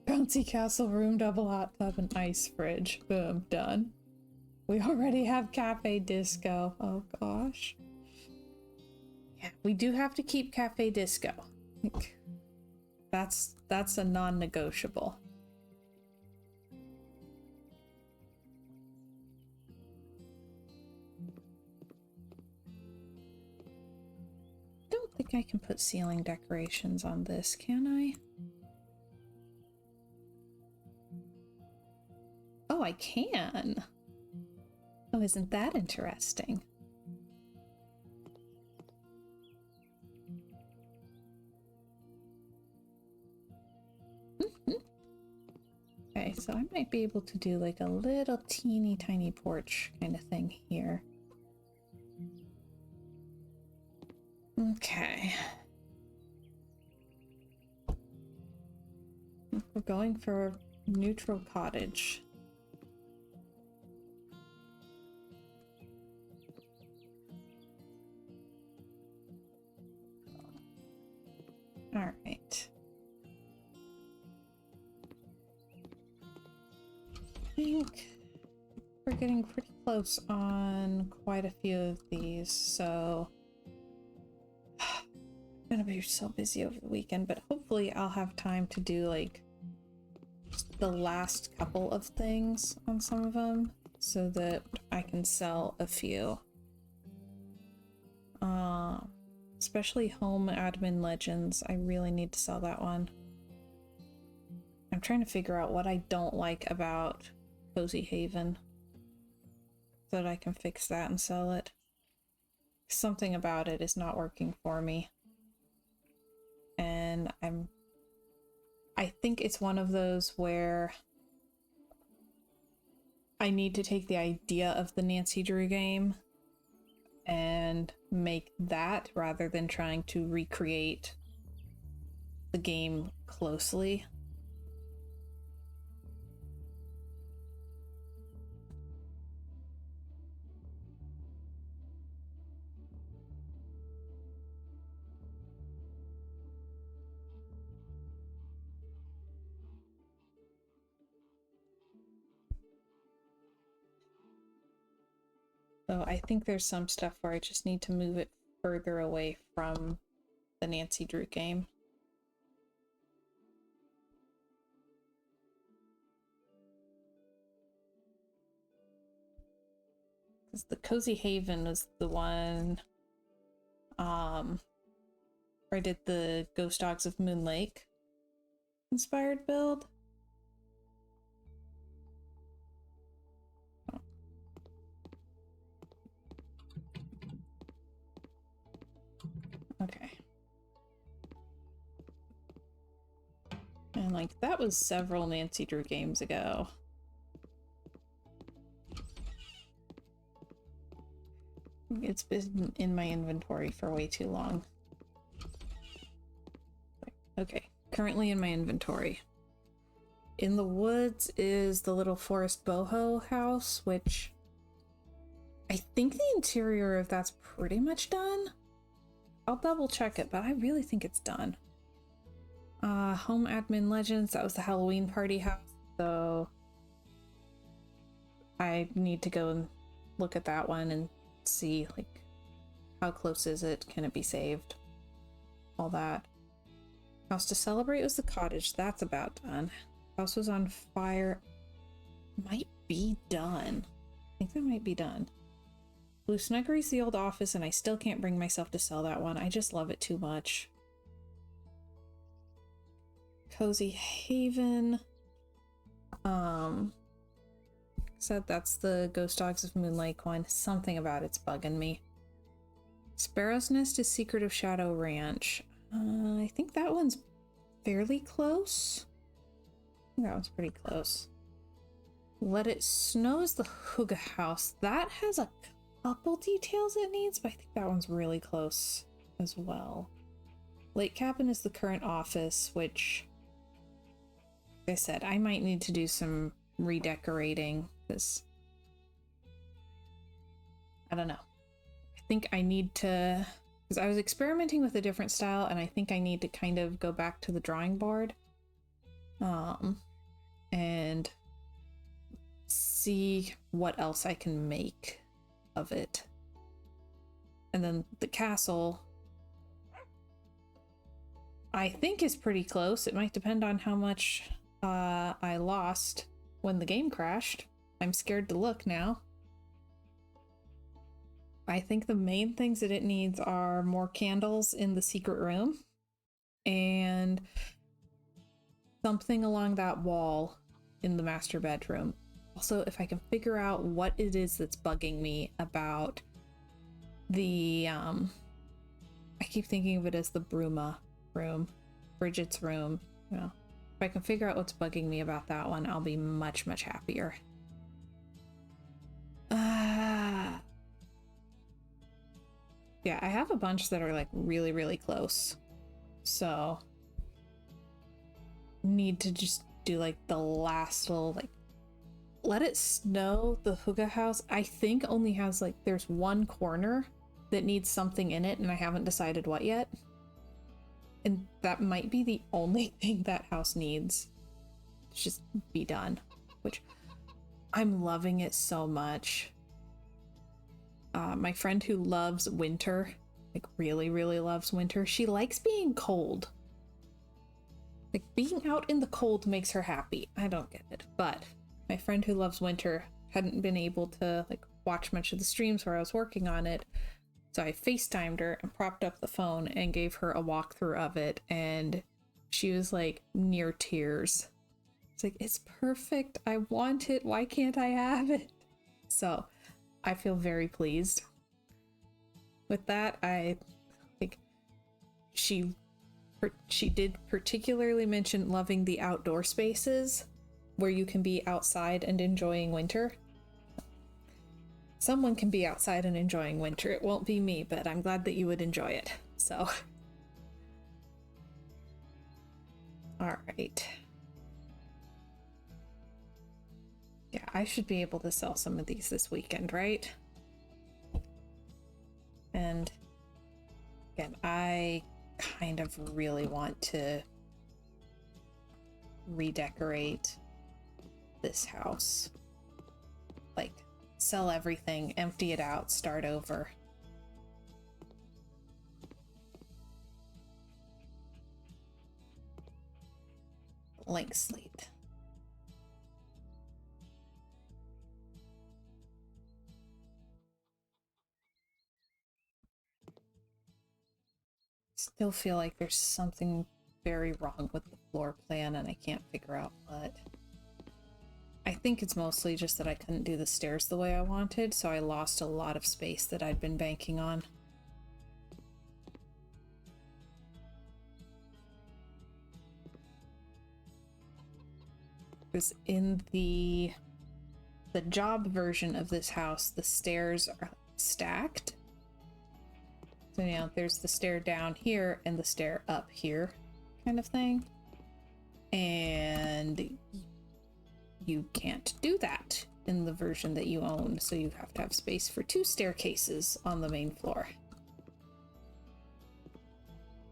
Bouncy castle room, double hot tub, and ice fridge. Boom, done. We already have cafe disco. Oh gosh. Yeah, we do have to keep cafe disco. That's a non-negotiable. Don't think I can put ceiling decorations on this, can I? Oh, I can. Oh, isn't that interesting? Okay, so I might be able to do like a little teeny tiny porch kind of thing here. Okay. We're going for a neutral cottage. All right. I think we're getting pretty close on quite a few of these, so I'm gonna be so busy over the weekend, but hopefully I'll have time to do like the last couple of things on some of them so that I can sell a few. Especially Home Admin Legends. I really need to sell that one. I'm trying to figure out what I don't like about Cozy Haven so that I can fix that and sell it. Something about it is not working for me. And I think it's one of those where I need to take the idea of the Nancy Drew game and make that rather than trying to recreate the game closely. So I think there's some stuff where I just need to move it further away from the Nancy Drew game. Because the Cozy Haven was the one where I did the Ghost Dogs of Moon Lake inspired build. Okay. And like that was several Nancy Drew games ago. It's been in my inventory for way too long. Okay, currently in my inventory. In the woods is the little forest boho house, which I think the interior of that's pretty much done. I'll double check it, but I really think it's done. Home Admin Legends, that was the Halloween party house, so I need to go and look at that one and see like how close is it, can it be saved, all that. House to Celebrate was the cottage, that's about done. House was on fire, might be done. I think that might be done. Blue Snuggery's the old office, and I still can't bring myself to sell that one. I just love it too much. Cozy Haven. Said that's the Ghost Dogs of Moon Lake one. Something about it's bugging me. Sparrow's Nest is Secret of Shadow Ranch. I think that one's fairly close. I think that one's pretty close. Let It Snow is the Hygge House. That has a couple details it needs, but I think that one's really close as well. Lake Cabin is the current office, which, like I said, I might need to do some redecorating because I don't know. I think I need to, because I was experimenting with a different style, and I think I need to kind of go back to the drawing board and see what else I can make of it. And then the castle, I think, is pretty close. It might depend on how much I lost when the game crashed. I'm scared to look now. I think the main things that it needs are more candles in the secret room and something along that wall in the master bedroom. Also, if I can figure out what it is that's bugging me about the, I keep thinking of it as the Bruma room, Bridget's room. You know, if I can figure out what's bugging me about that one, I'll be much, much happier. Yeah, I have a bunch that are like really, really close. So need to just do like the last little like Let It Snow, the Hygge House, I think only has like, there's one corner that needs something in it, and I haven't decided what yet. And that might be the only thing that house needs to just be done, which I'm loving it so much. My friend who loves winter, like really, really loves winter, she likes being cold. Like being out in the cold makes her happy. I don't get it, but my friend who loves winter hadn't been able to like watch much of the streams where I was working on it. So I FaceTimed her and propped up the phone and gave her a walkthrough of it, and she was like near tears. It's like, it's perfect. I want it. Why can't I have it? So I feel very pleased with that. I think she did particularly mention loving the outdoor spaces where you can be outside and enjoying winter. Someone can be outside and enjoying winter. It won't be me, but I'm glad that you would enjoy it. So, all right. Yeah, I should be able to sell some of these this weekend, right? And again, I kind of really want to redecorate this house. Like, sell everything, empty it out, start over. Blank slate. Still feel like there's something very wrong with the floor plan and I can't figure out what. I think it's mostly just that I couldn't do the stairs the way I wanted, so I lost a lot of space that I'd been banking on. Because in the job version of this house, the stairs are stacked. So, you know, there's the stair down here and the stair up here kind of thing. And you can't do that in the version that you own, so you have to have space for 2 staircases on the main floor.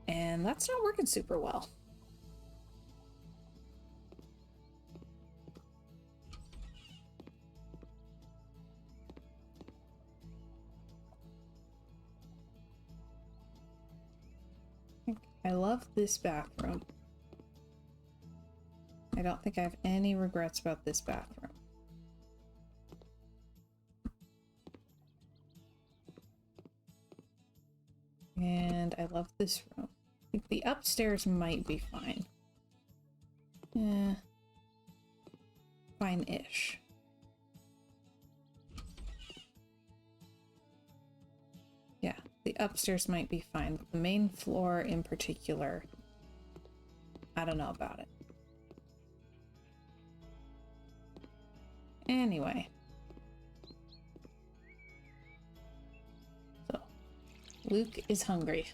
And that's not working super well. I love this bathroom. I don't think I have any regrets about this bathroom. And I love this room. I think the upstairs might be fine. Fine-ish. Yeah, the upstairs might be fine, but the main floor in particular, I don't know about it. Anyway. So, Luke is hungry.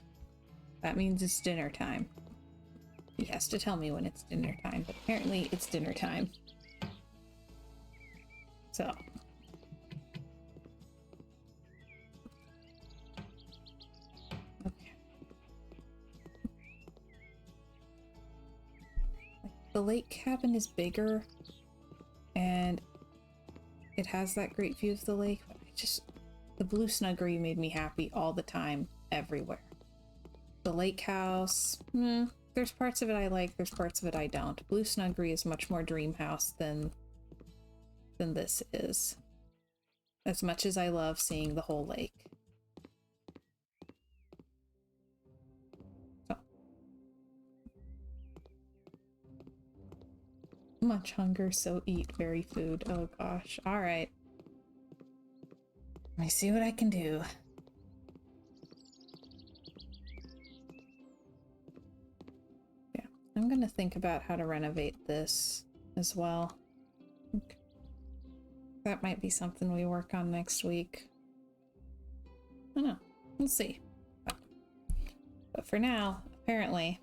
That means it's dinner time. He has to tell me when it's dinner time, but apparently it's dinner time. So. Okay. The lake cabin is bigger, and it has that great view of the lake, but the Blue Snuggery made me happy all the time, everywhere. The lake house, there's parts of it I like, there's parts of it I don't. Blue Snuggery is much more dream house than this is. As much as I love seeing the whole lake. So. Much hunger, so eat very food. Oh gosh, alright. Let me see what I can do. I'm gonna think about how to renovate this as well. Okay. That might be something we work on next week. I don't know. We'll see. But for now, apparently,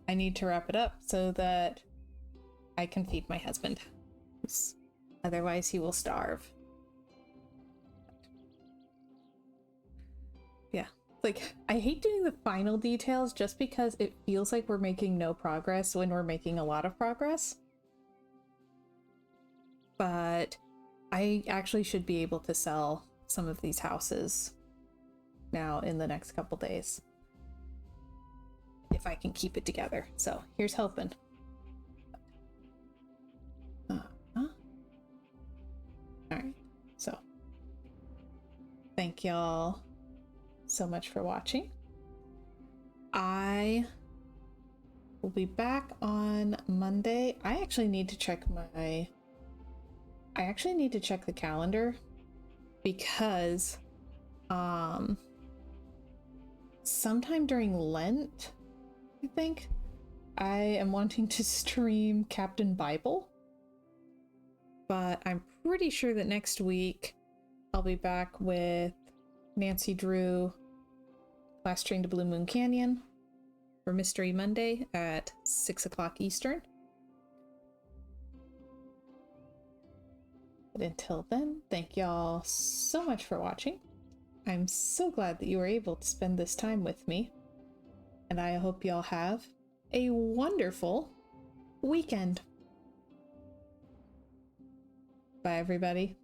I need to wrap it up so that I can feed my husband. Otherwise, he will starve. Yeah. Like, I hate doing the final details just because it feels like we're making no progress when we're making a lot of progress. But I actually should be able to sell some of these houses now in the next couple days. If I can keep it together. So, here's hoping. Alright, so. Thank y'all so much for watching. I will be back on Monday. I actually need to check the calendar because sometime during Lent, I think, I am wanting to stream Captain Bible. But I'm pretty sure that next week I'll be back with Nancy Drew, Last Train to Blue Moon Canyon for Mystery Monday at 6 o'clock Eastern. But until then, thank y'all so much for watching. I'm so glad that you were able to spend this time with me. And I hope y'all have a wonderful weekend. Bye, everybody.